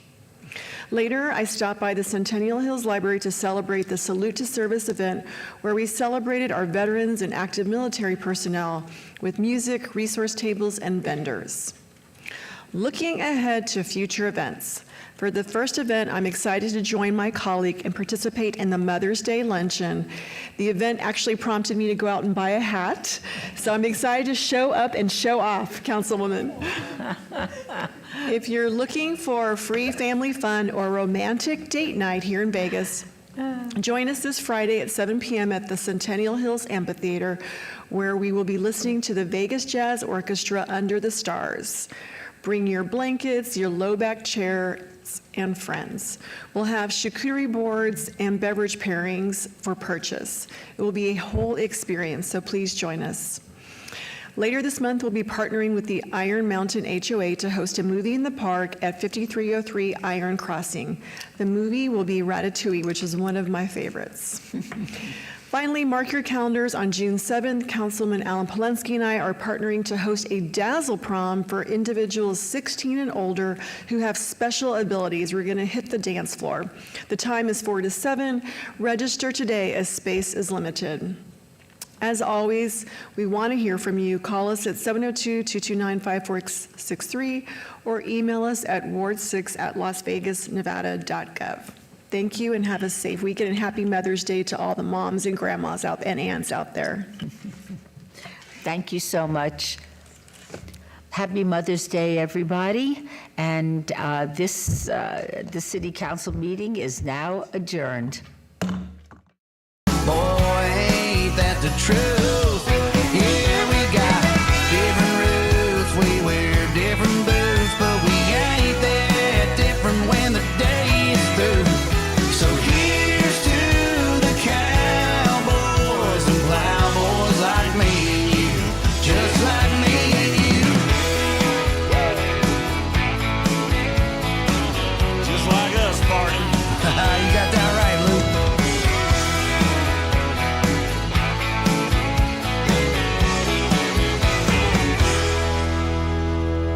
Later, I stopped by the Centennial Hills Library to celebrate the Salute to Service event, where we celebrated our veterans and active military personnel with music, resource tables, and vendors. Looking ahead to future events. For the first event, I'm excited to join my colleague and participate in the Mother's Day Luncheon. The event actually prompted me to go out and buy a hat, so I'm excited to show up and show off, Councilwoman. If you're looking for free family fun or romantic date night here in Vegas, join us this Friday at 7 p.m. at the Centennial Hills Amphitheater, where we will be listening to the Vegas Jazz Orchestra Under the Stars. Bring your blankets, your low-back chairs, and friends. We'll have charcuterie boards and beverage pairings for purchase. It will be a whole experience, so please join us. Later this month, we'll be partnering with the Iron Mountain HOA to host a movie in the park at 5303 Iron Crossing. The movie will be Ratatouille, which is one of my favorites. Finally, mark your calendars. On June 7th, Councilman Alan Polensky and I are partnering to host a Dazzle Prom for individuals 16 and older who have special abilities. We're going to hit the dance floor. The time is 4 to 7. Register today as space is limited. As always, we want to hear from you. Call us at 702-229-5463 or email us at ward6@lasvegasnevada.gov. Thank you and have a safe weekend, and happy Mother's Day to all the moms and grandmas out and aunts out there. Thank you so much. Happy Mother's Day, everybody. And the City Council meeting is now adjourned. Boy, ain't that the truth.